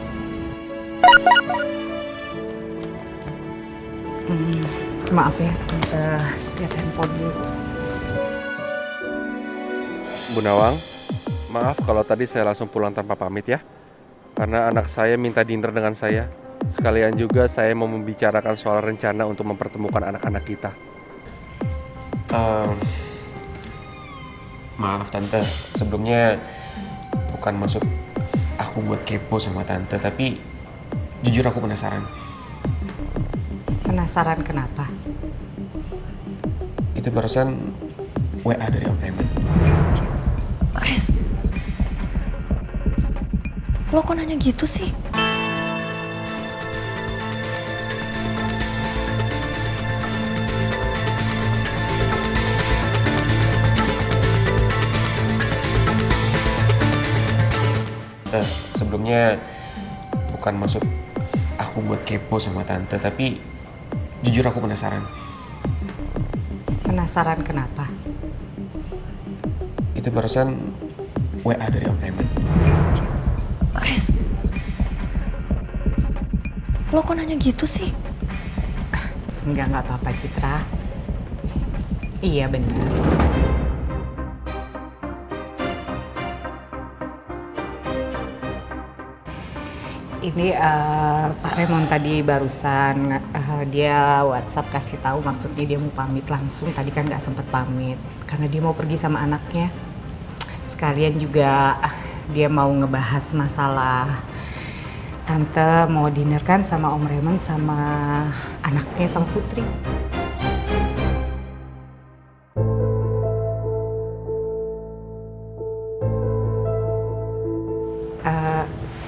Maaf ya, Tante lihat handphone dulu. Bu Nawang, maaf kalau tadi saya langsung pulang tanpa pamit ya. Karena anak saya minta dinner dengan saya. Sekalian juga saya mau membicarakan soal rencana untuk mempertemukan anak-anak kita. Maaf Tante, sebelumnya bukan maksud aku buat kepo sama Tante, tapi jujur aku penasaran. Penasaran kenapa? Itu barusan WA dari Om Raymond. Riz, lo kok nanya gitu sih? Tante, sebelumnya bukan maksud aku buat kepo sama Tante, tapi jujur aku penasaran. Penasaran kenapa? Itu barusan WA dari Om Raymond. Riz, lo kok nanya gitu sih? Enggak apa-apa Citra. Iya benar. Ini Pak Raymond tadi barusan dia WhatsApp kasih tahu maksudnya dia mau pamit langsung. Tadi kan nggak sempet pamit karena dia mau pergi sama anaknya. Sekalian juga dia mau ngebahas masalah Tante mau dinner kan sama Om Raymond sama anaknya sama Putri.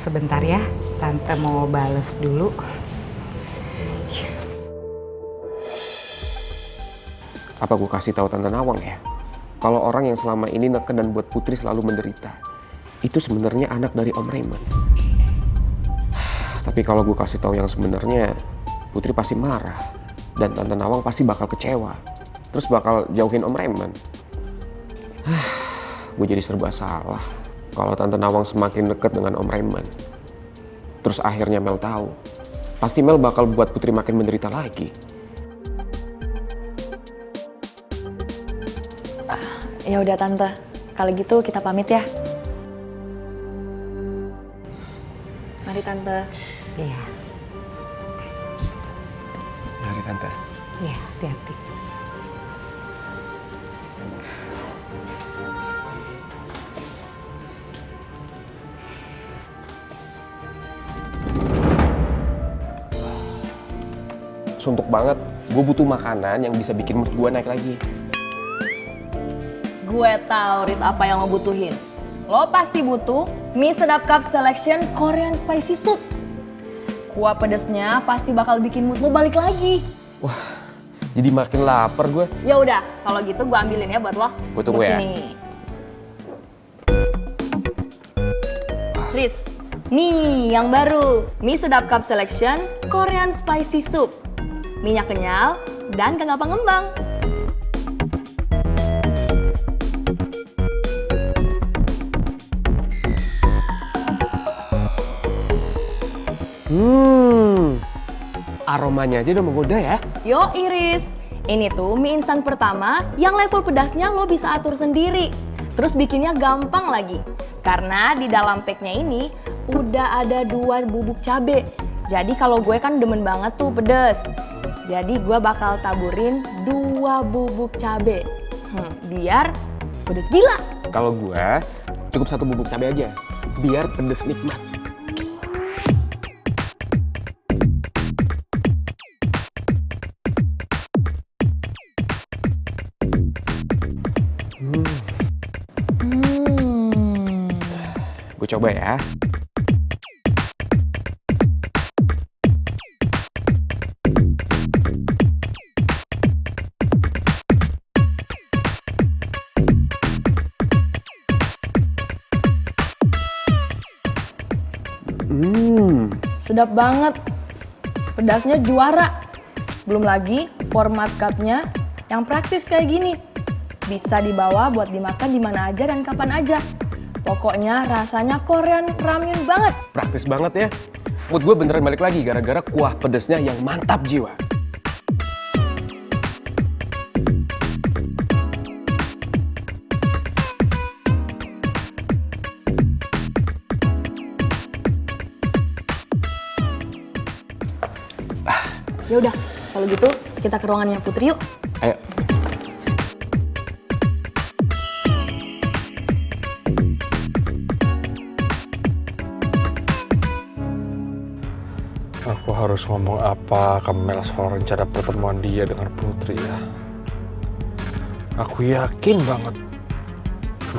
Sebentar ya, Tante mau bales dulu. Apa gue kasih tahu Tante Nawang ya? Kalau orang yang selama ini neken dan buat Putri selalu menderita, itu sebenarnya anak dari Om Raymond. Tapi kalau gue kasih tahu yang sebenarnya, Putri pasti marah dan Tante Nawang pasti bakal kecewa. Terus bakal jauhin Om Raymond. Gue jadi serba salah kalau Tante Nawang semakin dekat dengan Om Raymond. Terus akhirnya Mel tahu. Pasti Mel bakal buat Putri makin menderita lagi. Ya udah Tante, kalau gitu kita pamit ya. Mari Tante. Iya. Mari Tante. Iya, hati-hati. Suntuk banget, gue butuh makanan yang bisa bikin mood gue naik lagi. Gue tahu Riz apa yang lo butuhin. Lo pasti butuh mie sedap cup selection Korean spicy soup. Kuah pedesnya pasti bakal bikin mood lo balik lagi. Wah, jadi makin lapar gue. Ya udah, kalau gitu gue ambilin ya buat lo. Gue tunggu ya. Sini. Riz, nih yang baru, mie sedap cup selection Korean spicy soup. Minyak kenyal dan kagak pengembang. Aromanya aja udah menggoda ya. Yo Iris, ini tuh mie instan pertama yang level pedasnya lo bisa atur sendiri. Terus bikinnya gampang lagi. Karena di dalam packnya ini udah ada 2 bubuk cabe. Jadi kalau gue kan demen banget tuh pedes. Jadi gue bakal taburin 2 bubuk cabe. Biar pedes gila. Kalau gue cukup 1 bubuk cabai aja. Biar pedes nikmat. Gue coba ya. Sedap banget. Pedasnya juara. Belum lagi format cupnya yang praktis kayak gini. Bisa dibawa buat dimakan di mana aja dan kapan aja. Pokoknya rasanya Korean ramyun banget. Praktis banget ya. Mood gue beneran balik lagi gara-gara kuah pedesnya yang mantap jiwa. Ya udah, kalau gitu kita ke ruangannya Putri yuk. Ayo. Aku harus ngomong apa ke Mel soal rencana pertemuan dia dengan Putri ya. Aku yakin banget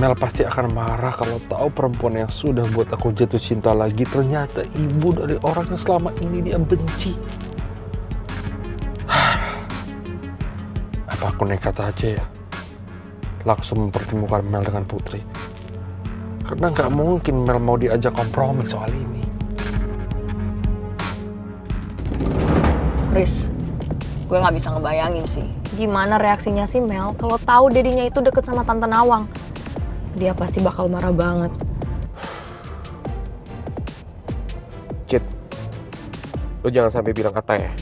Mel pasti akan marah kalau tahu perempuan yang sudah buat aku jatuh cinta lagi ternyata ibu dari orang yang selama ini dia benci. Apa aku nekat aja ya? Langsung mempertemukan Mel dengan Putri. Karena nggak mungkin Mel mau diajak kompromi soal ini. Riz, gue nggak bisa ngebayangin sih gimana reaksinya si Mel kalau tahu dedinya itu deket sama Tante Nawang. Dia pasti bakal marah banget. Cid, lo jangan sampai bilang kata ya.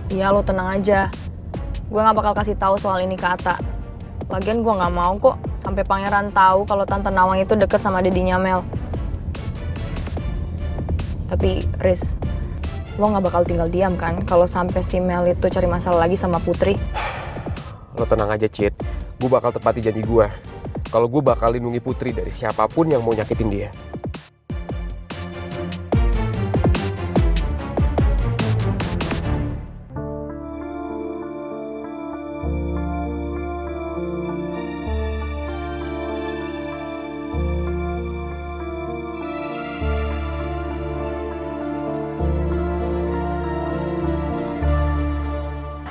Iya, lo tenang aja. Gue nggak bakal kasih tahu soal ini ke Atta. Lagian gue nggak mau kok sampai pangeran tahu kalau Tante Nawang itu deket sama dedinya Mel. Tapi Riz, lo gak bakal tinggal diam kan kalau sampai si Mel itu cari masalah lagi sama Putri? Lo tenang aja, Cid. Gue bakal tepati janji gue. Kalau gue bakal lindungi Putri dari siapapun yang mau nyakitin dia.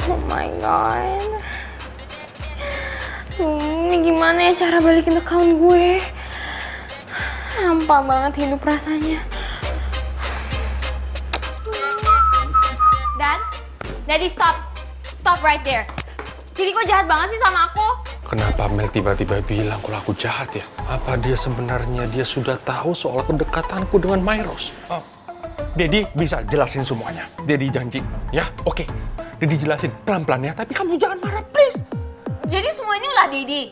Oh my god. Ini gimana ya cara balikin account gue? Hampa banget hidup rasanya. Daddy stop. Stop right there. Jadi kok jahat banget sih sama aku? Kenapa Mel tiba-tiba bilang kalau aku jahat ya? Apa dia sebenarnya sudah tahu soal kedekatanku dengan Myros? Oh. Daddy bisa jelasin semuanya. Daddy janji. Ya, oke. Daddy jelasin pelan-pelan ya, tapi kamu jangan marah, please. Jadi semua ini ulah Daddy?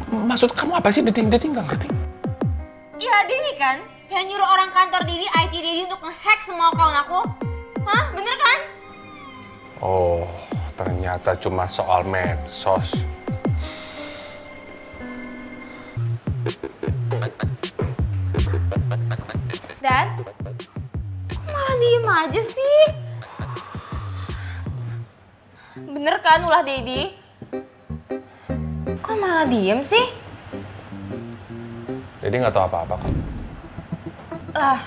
Maksud kamu apa sih, Daddy? Daddy nggak ngerti. Iya, Daddy kan? Yang nyuruh orang kantor Daddy, IT Daddy untuk nge-hack semua account aku. Hah? Bener kan? Oh, ternyata cuma soal medsos. Dad? Malah diem aja sih? Bener kan ulah Daddy? Kok malah diem sih? Daddy nggak tahu apa-apa kok. Lah,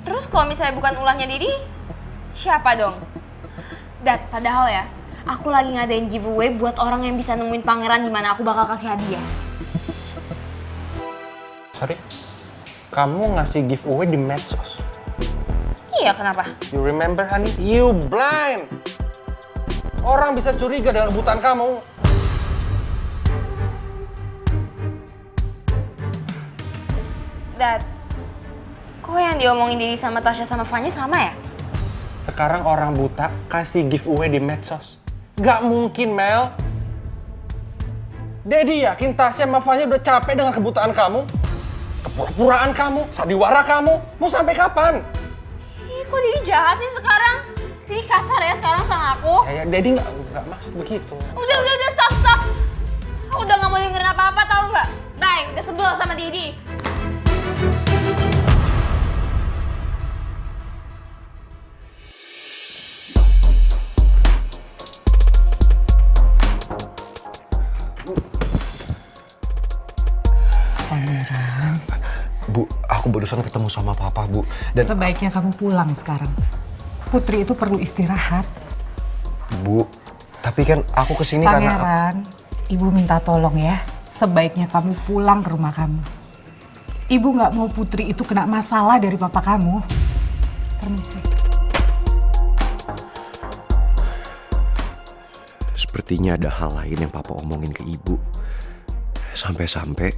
terus kalau misalnya bukan ulahnya Daddy, siapa dong? Dad, padahal ya, aku lagi ngadain giveaway buat orang yang bisa nemuin pangeran di mana aku bakal kasih hadiah. Sorry, kamu ngasih giveaway di medsos? Iya, kenapa? You remember, honey? You blind! Orang bisa curiga dengan kebutaan kamu. Dad, kok yang diomongin Daddy sama Tasya sama Fanya sama ya? Sekarang orang buta kasih giveaway di medsos. Gak mungkin, Mel. Daddy yakin Tasya sama Fanya udah capek dengan kebutaan kamu? Kepura-puraan kamu, sandiwara kamu, mau sampai kapan? Ih, kok Daddy jahat sih sekarang? Daddy kasar ya sekarang sama aku. Ya, Daddy nggak maksud begitu. Udah, stop. Aku udah gak mau dengerin apa-apa, tau nggak? Bye, udah sebel sama Daddy. Pangeran. Bu, aku barusan ketemu sama papa, Bu. Dan sebaiknya kamu pulang sekarang. Putri itu perlu istirahat. Bu, tapi kan aku kesini karena... Pangeran, Ibu minta tolong ya. Sebaiknya kamu pulang ke rumah kamu. Ibu nggak mau Putri itu kena masalah dari papa kamu. Permisi. Sepertinya ada hal lain yang papa omongin ke ibu. Sampai-sampai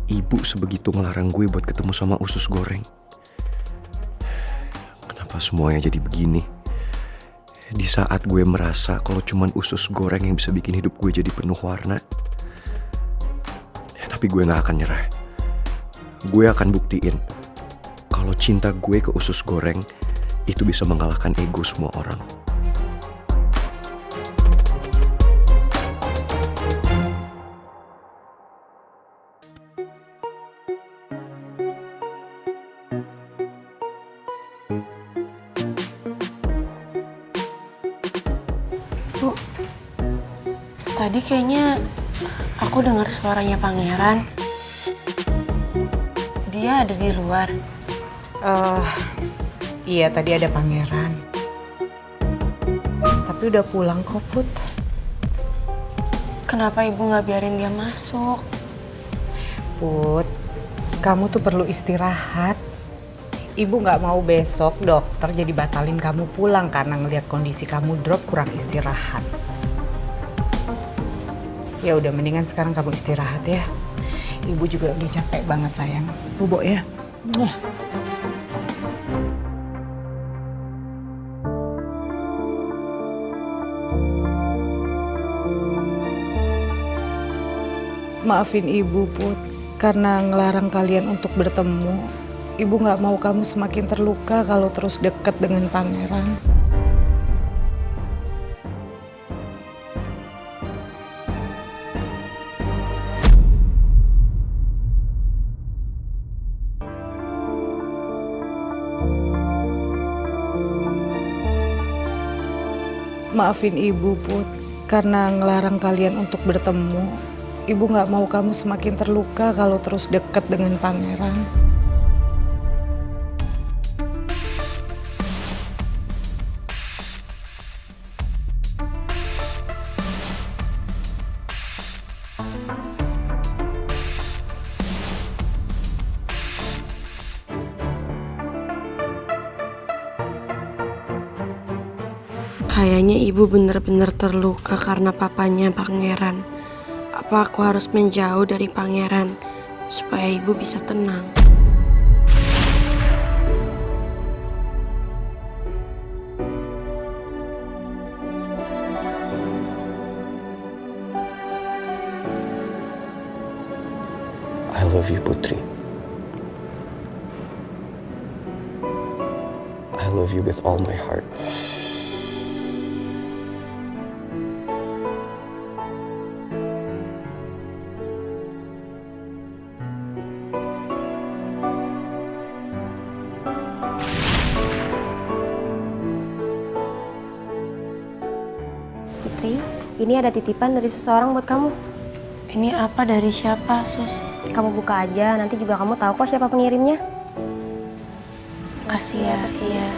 ibu sebegitu ngelarang gue buat ketemu sama usus goreng. Kenapa semuanya jadi begini? Di saat gue merasa kalau cuman usus goreng yang bisa bikin hidup gue jadi penuh warna. Tapi gue gak akan nyerah. Gue akan buktiin kalau cinta gue ke usus goreng itu bisa mengalahkan ego semua orang. Bu, tadi kayaknya aku dengar suaranya Pangeran. Dia ada di luar. Iya, tadi ada Pangeran. Tapi udah pulang kok, Put. Kenapa ibu nggak biarin dia masuk? Put, kamu tuh perlu istirahat. Ibu nggak mau besok dokter jadi batalin kamu pulang karena ngelihat kondisi kamu drop kurang istirahat. Ya udah, mendingan sekarang kamu istirahat ya. Ibu juga udah capek banget sayang. Bobo ya. Maafin ibu, Put, karena ngelarang kalian untuk bertemu. Ibu nggak mau kamu semakin terluka kalau terus deket dengan Pangeran. Maafin ibu, Put, karena ngelarang kalian untuk bertemu. Ibu nggak mau kamu semakin terluka kalau terus deket dengan Pangeran. Kayaknya ibu bener-bener terluka karena papanya Pangeran. Apa aku harus menjauh dari Pangeran supaya ibu bisa tenang? I love you, Putri. I love you with all my heart. Putri, ini ada titipan dari seseorang buat kamu. Ini apa dari siapa, Sus? Kamu buka aja, nanti juga kamu tahu kok siapa pengirimnya. Makasih ya, iya.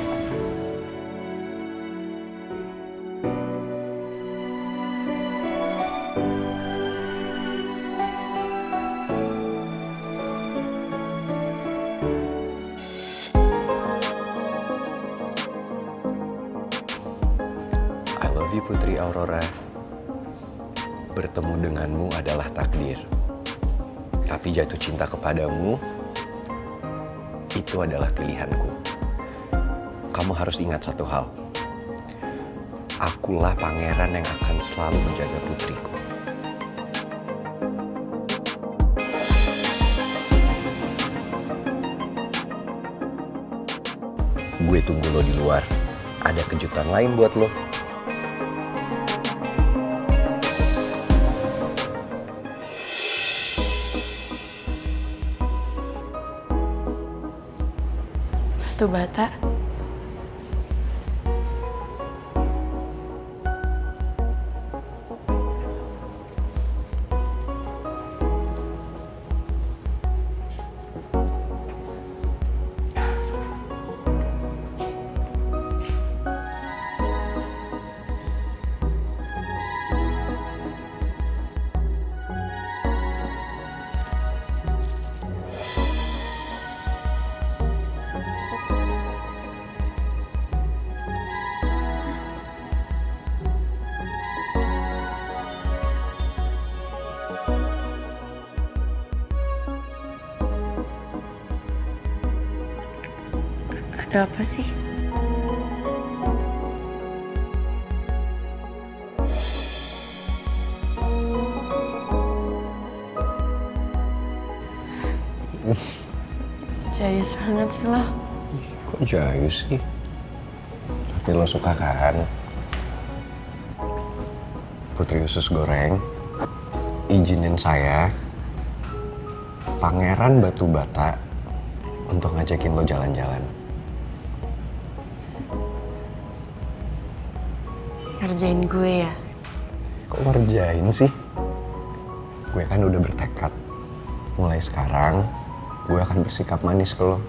I love you, Putri Aurora. Bertemu denganmu adalah takdir. Tapi jatuh cinta kepadamu, itu adalah pilihanku. Kamu harus ingat satu hal. Akulah pangeran yang akan selalu menjaga putriku. Gue tunggu lo di luar. Ada kejutan lain buat lo. Batu bata. Ada apa sih? Jayus banget sih lo. Kok jayus sih? Tapi lo suka kan? Putri usus goreng, izinin saya, Pangeran Batu Bata, untuk ngajakin lo jalan-jalan. Ngerjain gue ya? Kok ngerjain sih? Gue kan udah bertekad. Mulai sekarang, gue akan bersikap manis ke lo.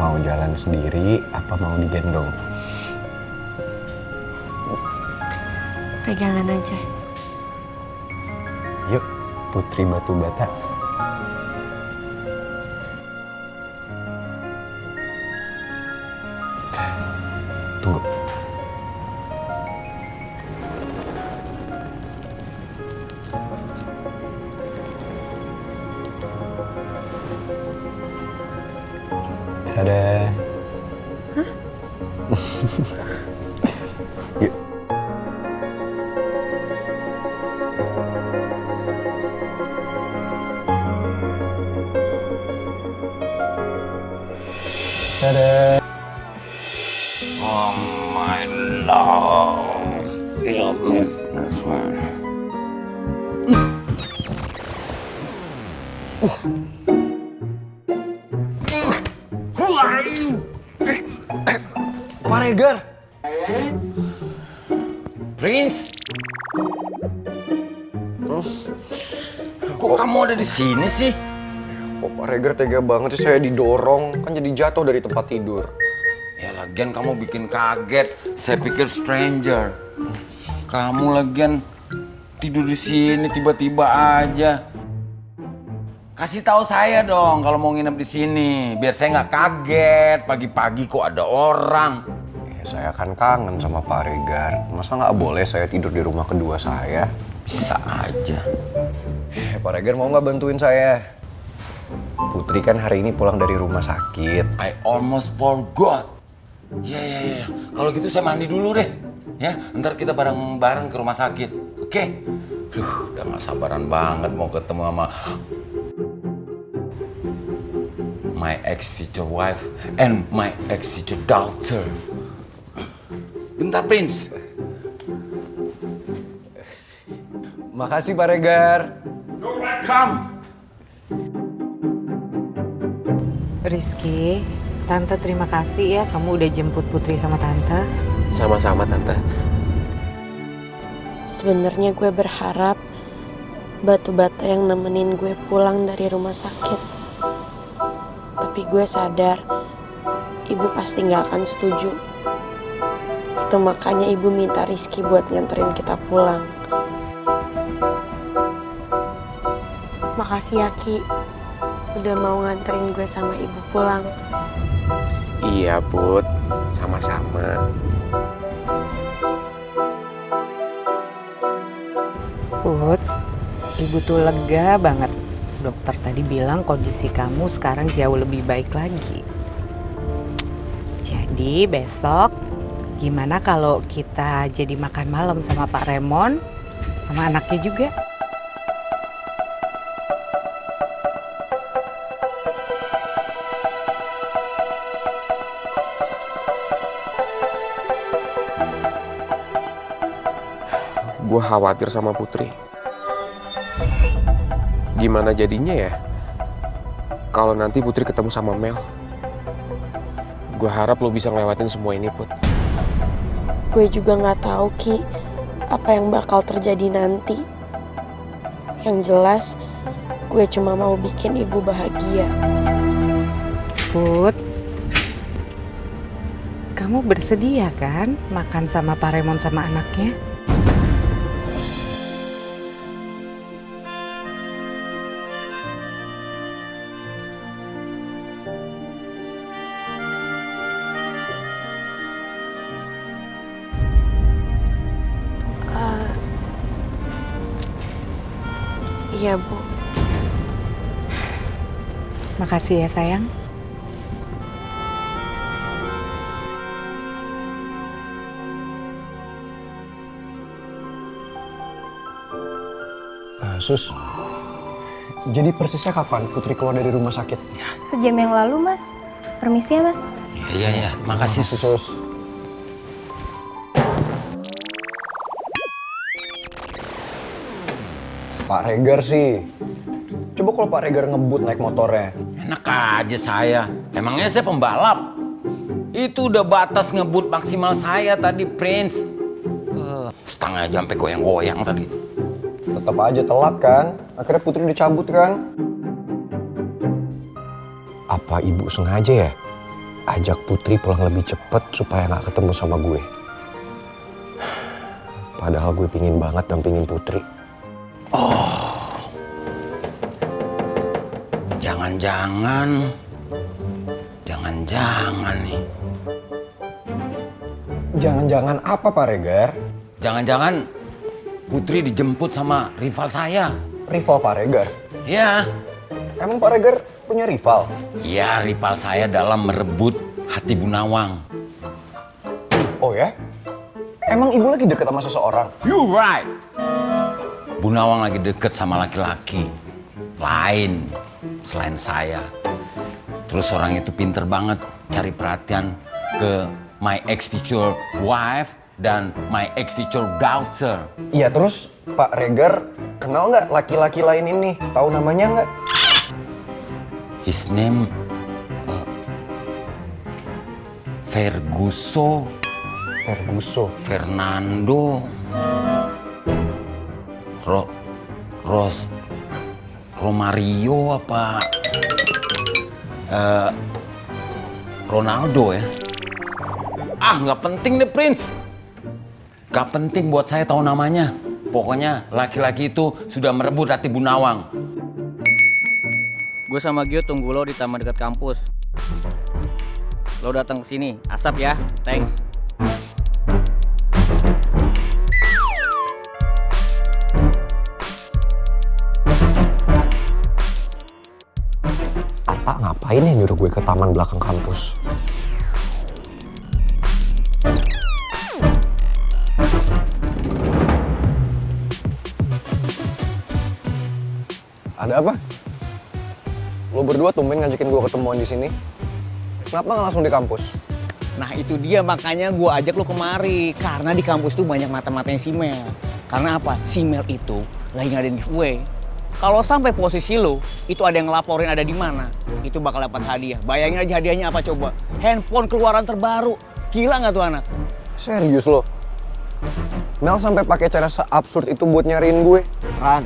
Mau jalan sendiri apa mau digendong? Pegangan aja. Yuk, Putri Batu Bata. Tunggu. Dadah. Hah? Yuk. Dadah. Oh my love, you missed this one. Pak Regar. Prince. Kok kamu ada di sini sih? Kok Pak Regar tega banget sih, saya didorong, kan jadi jatuh dari tempat tidur. Ya lagian kamu bikin kaget. Saya pikir stranger. Kamu lagian tidur di sini tiba-tiba aja. Kasih tahu saya dong kalau mau nginep di sini, biar saya nggak kaget. Pagi-pagi kok ada orang. Ya, saya kan kangen sama Pak Regar. Masa nggak boleh saya tidur di rumah kedua saya? Bisa aja. Pak Regar mau nggak bantuin saya? Putri kan hari ini pulang dari rumah sakit. I almost forgot. Ya. Kalau gitu saya mandi dulu deh. Ya, ntar kita bareng-bareng ke rumah sakit. Oke? Duh, udah gak sabaran banget mau ketemu sama my ex future wife and my ex future daughter. Bentar, Prince. Makasih Pak Regar. Come. Rizky, Tante terima kasih ya kamu udah jemput Putri sama Tante. Sama-sama, Tante. Sebenarnya gue berharap Batu Bata yang nemenin gue pulang dari rumah sakit. Tapi gue sadar ibu pasti gak akan setuju. Itu makanya ibu minta Rizky buat nganterin kita pulang. Makasih ya Ki, udah mau nganterin gue sama ibu pulang. Iya, Put. Sama-sama. Put, ibu tuh lega banget. Dokter tadi bilang kondisi kamu sekarang jauh lebih baik lagi. Jadi besok gimana kalau kita jadi makan malam sama Pak Remon sama anaknya juga? Gue khawatir sama Putri. Gimana jadinya ya kalau nanti Putri ketemu sama Mel? Gue harap lo bisa ngelewatin semua ini, Put. Gue juga gak tahu Ki, apa yang bakal terjadi nanti. Yang jelas, gue cuma mau bikin ibu bahagia. Put, kamu bersedia kan makan sama Pak Remon sama anaknya? Iya, Bu. Makasih ya sayang. Sus, jadi persisnya kapan Putri keluar dari rumah sakit? Sejam yang lalu, Mas. Permisi ya, Mas. Iya, makasih Sus. Pak Regar sih. Coba kalau Pak Regar ngebut naik motornya. Enak aja saya. Emangnya saya pembalap? Itu udah batas ngebut maksimal saya tadi, Prince. Setengah jam sampai goyang-goyang tadi. Tetap aja telat kan? Akhirnya Putri dicabut kan? Apa ibu sengaja ya? Ajak Putri pulang lebih cepet supaya nggak ketemu sama gue. Padahal gue pingin banget dampingin Putri. Jangan-jangan nih. Jangan-jangan apa Pak Regar? Jangan-jangan Putri dijemput sama rival saya. Rival Pak Regar? Iya. Emang Pak Regar punya rival? Iya, rival saya dalam merebut hati Bu Nawang. Oh ya? Emang ibu lagi deket sama seseorang? You right. Bu Nawang lagi deket sama laki-laki lain selain saya. Terus orang itu pinter banget cari perhatian ke my ex future wife dan my ex future daughter. Iya, terus Pak Regar kenal nggak laki-laki lain ini? Tahu namanya nggak? His name Ferguso. Fernando. Romario apa? Ronaldo ya? Nggak penting deh, Prince. Nggak penting buat saya tahu namanya. Pokoknya laki-laki itu sudah merebut hati Bu Nawang. Gue sama Gio tunggu lo di taman dekat kampus. Lo datang ke sini, asap ya. Thanks. Ata ngapain ya nyuruh gue ke taman belakang kampus? Ada apa? Lo berdua tumben ngajakin gue ketemuan di sini. Kenapa nggak langsung di kampus? Nah itu dia makanya gue ajak lo kemari. Karena di kampus tuh banyak mata-matanya si Mel. Karena apa? Si Mel itu lagi ngadain giveaway. Kalau sampai posisi lo, itu ada yang ngelaporin ada di mana, itu bakal dapat hadiah. Bayangin aja hadiahnya apa coba? Handphone keluaran terbaru. Gila nggak tuh anak? Serius lo? Mel sampai pakai cara seabsurd itu buat nyariin gue? Ran,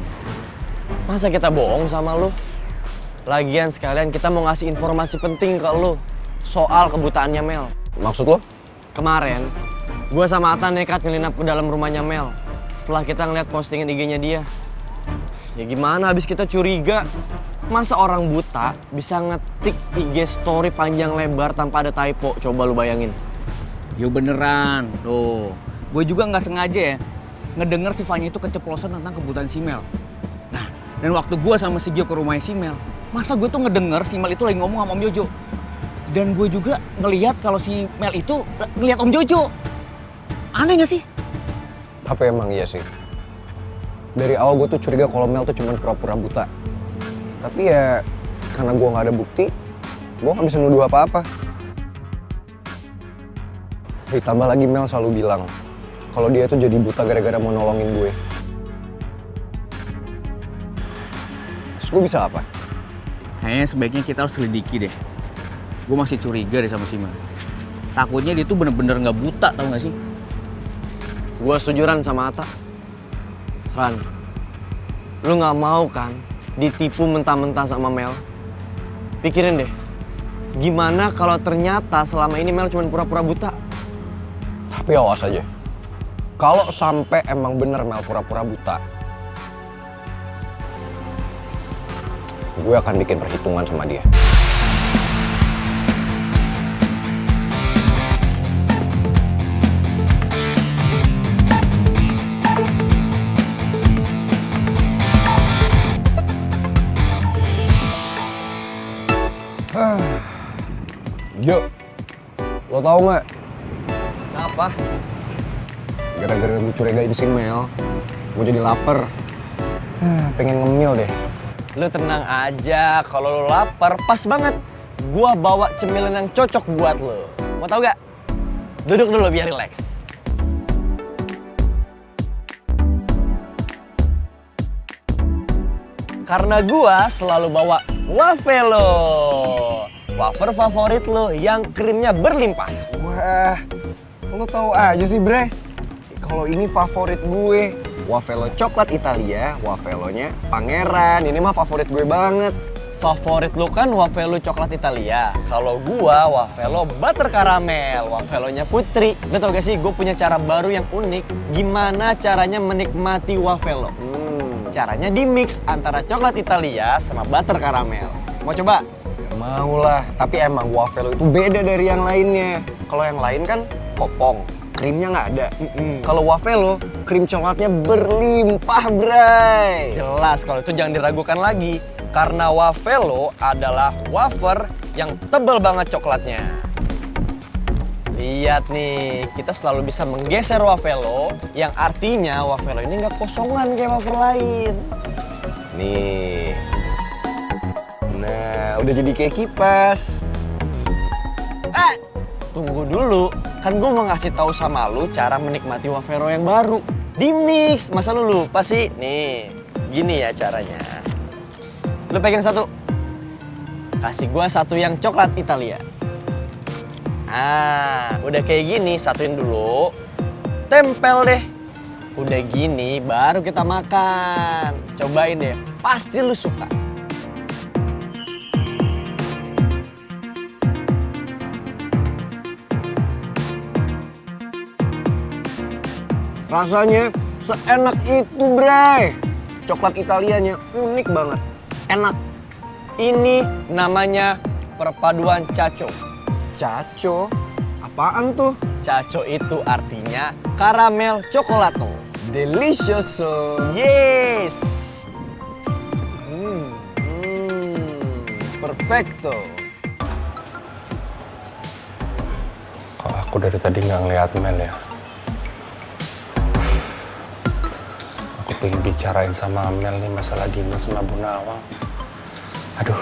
masa kita bohong sama lo? Lagian sekalian kita mau ngasih informasi penting ke lo soal kebutaannya Mel. Maksud lo? Kemarin, gue sama Ata nekat nyelinap ke dalam rumahnya Mel setelah kita ngeliat postingan IG-nya dia. Ya gimana, habis kita curiga. Masa orang buta bisa ngetik IG story panjang lebar tanpa ada typo? Coba lu bayangin. Yo beneran, tuh. Gue juga nggak sengaja ya ngedenger si Fanya itu keceplosan tentang kebutaan si Mel. Nah, dan waktu gue sama si Gio ke rumahnya si Mel, masa gue tuh ngedenger si Mel itu lagi ngomong sama Om Jojo. Dan gue juga ngelihat kalau si Mel itu ngelihat Om Jojo. Aneh gak sih? Tapi emang iya sih. Dari awal gue tuh curiga kalau Mel tuh cuma pura-pura buta. Tapi ya karena gue nggak ada bukti, gue nggak bisa nuduh apa-apa. Ditambah lagi Mel selalu bilang kalau dia tuh jadi buta gara-gara mau nolongin gue. Terus gue bisa apa? Kayaknya sebaiknya kita harus selidiki deh. Gue masih curiga deh sama si Mel. Takutnya dia tuh bener-bener nggak buta, tau gak sih? Gue setuju Ran sama Ata. Ran, lu gak mau kan ditipu mentah-mentah sama Mel? Pikirin deh, gimana kalau ternyata selama ini Mel cuma pura-pura buta? Tapi awas aja. Kalau sampai emang bener Mel pura-pura buta, gue akan bikin perhitungan sama dia. Yo, lo tau nggak? Kenapa? Gara-gara gue curigain si Mel, gue jadi lapar. Pengen ngemil deh. Lu tenang aja, kalau lu lapar pas banget. Gua bawa cemilan yang cocok buat lu. Mau tau gak? Duduk dulu biar rileks. Karena gua selalu bawa Wafelo. Wafer favorit lo yang krimnya berlimpah. Wah, lo tau aja sih bre. Kalau ini favorit gue, Wafelo coklat Italia, Wafelonya Pangeran. Ini mah favorit gue banget. Favorit lu kan Wafelo coklat Italia. Kalau gua Wafelo butter caramel, Wafelonya Putri. Lo tau gak sih, gue punya cara baru yang unik. Gimana caranya menikmati Wafelo? Caranya di mix antara coklat Italia sama butter caramel. Mau coba? Mau lah, tapi emang Wafelo itu beda dari yang lainnya. Kalau yang lain kan kopong, krimnya nggak ada. Kalau Wafelo, krim coklatnya berlimpah, bray. Jelas, kalau itu jangan diragukan lagi. Karena Wafelo adalah wafer yang tebal banget coklatnya. Lihat nih, kita selalu bisa menggeser Wafelo, yang artinya Wafelo ini nggak kosongan kayak wafer lain. Nih. Nah, udah jadi kayak kipas. Tunggu dulu, kan gue mau ngasih tahu sama lu cara menikmati Wafelo yang baru. Di mix, masa lu lupa sih? Nih, gini ya caranya. Lu pegang satu, kasih gue satu yang coklat Italia. Nah, udah kayak gini, satuin dulu. Tempel deh. Udah gini, baru kita makan. Cobain deh, pasti lu suka. Rasanya seenak itu, bray. Coklat Italianya unik banget. Enak. Ini namanya perpaduan caco. Caco? Apaan tuh? Caco itu artinya karamel cokolato. Delicioso. Yes. Perfecto. Kalau aku dari tadi nggak ngeliat Mel ya. Aku pengen bicarain sama Mel nih masalah Dina sama Bu Nawang. Aduh,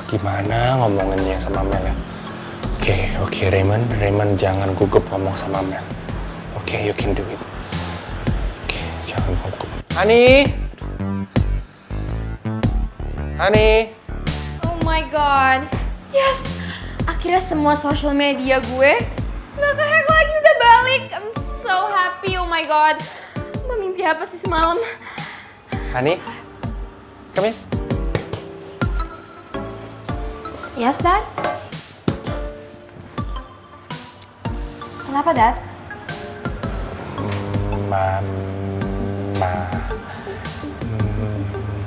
gimana ngomonginnya sama Mel ya? Oke, Raymond jangan gugup ngomong sama Mel. Oke, you can do it. Oke, jangan gugup. Hani? Oh my god. Yes. Akhirnya semua social media gue nggak kehack lagi, udah balik. I'm so happy. Oh my god. Mbak mimpi apa sih semalam? Hani? Come here. Yes, Dad? Kenapa, Dad?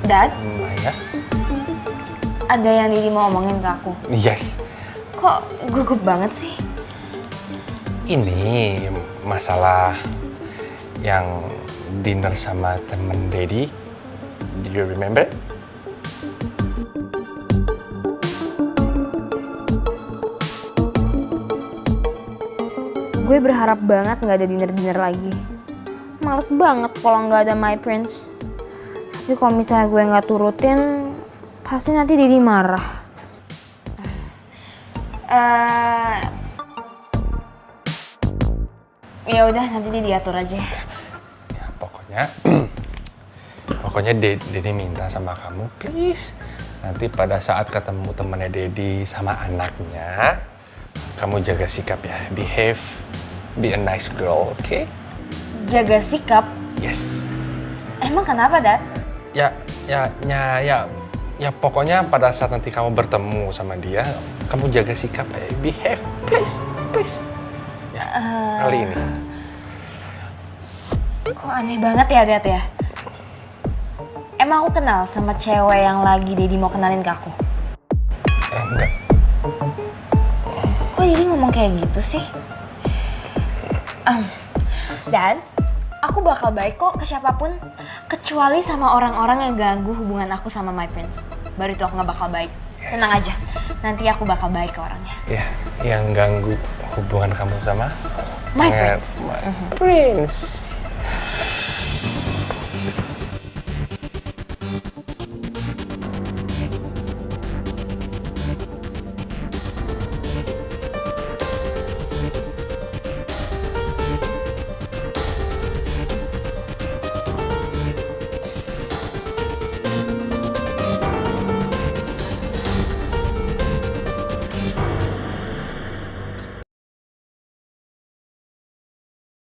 Dad? Yes? Ada yang Didi mau omongin ke aku. Yes. Kok gugup banget sih? Ini masalah yang dinner sama temen Daddy. Do you remember? Gue berharap banget nggak ada dinner-dinner lagi. Males banget kalau nggak ada My Prince. Tapi kalau misalnya gue nggak turutin, pasti nanti Didi marah. Ya udah, nanti Didi atur aja. Ya, pokoknya Daddy minta sama kamu, please. Nanti pada saat ketemu temennya Daddy sama anaknya, kamu jaga sikap ya, behave, be a nice girl, oke? Jaga sikap? Yes. Emang kenapa, Dad? Ya pokoknya pada saat nanti kamu bertemu sama dia, kamu jaga sikap ya, behave, please. Ya, kali ini. Kok aneh banget ya, Dad ya? Emang aku kenal sama cewek yang lagi Daddy mau kenalin ke aku? Enggak. Kok Daddy ngomong kayak gitu sih? Dan aku bakal baik kok ke siapapun, kecuali sama orang-orang yang ganggu hubungan aku sama My Prince. Baru itu aku gak bakal baik. Tenang aja, nanti aku bakal baik ke orangnya. Ya, yang ganggu hubungan kamu sama My Prince. Prince. Prince.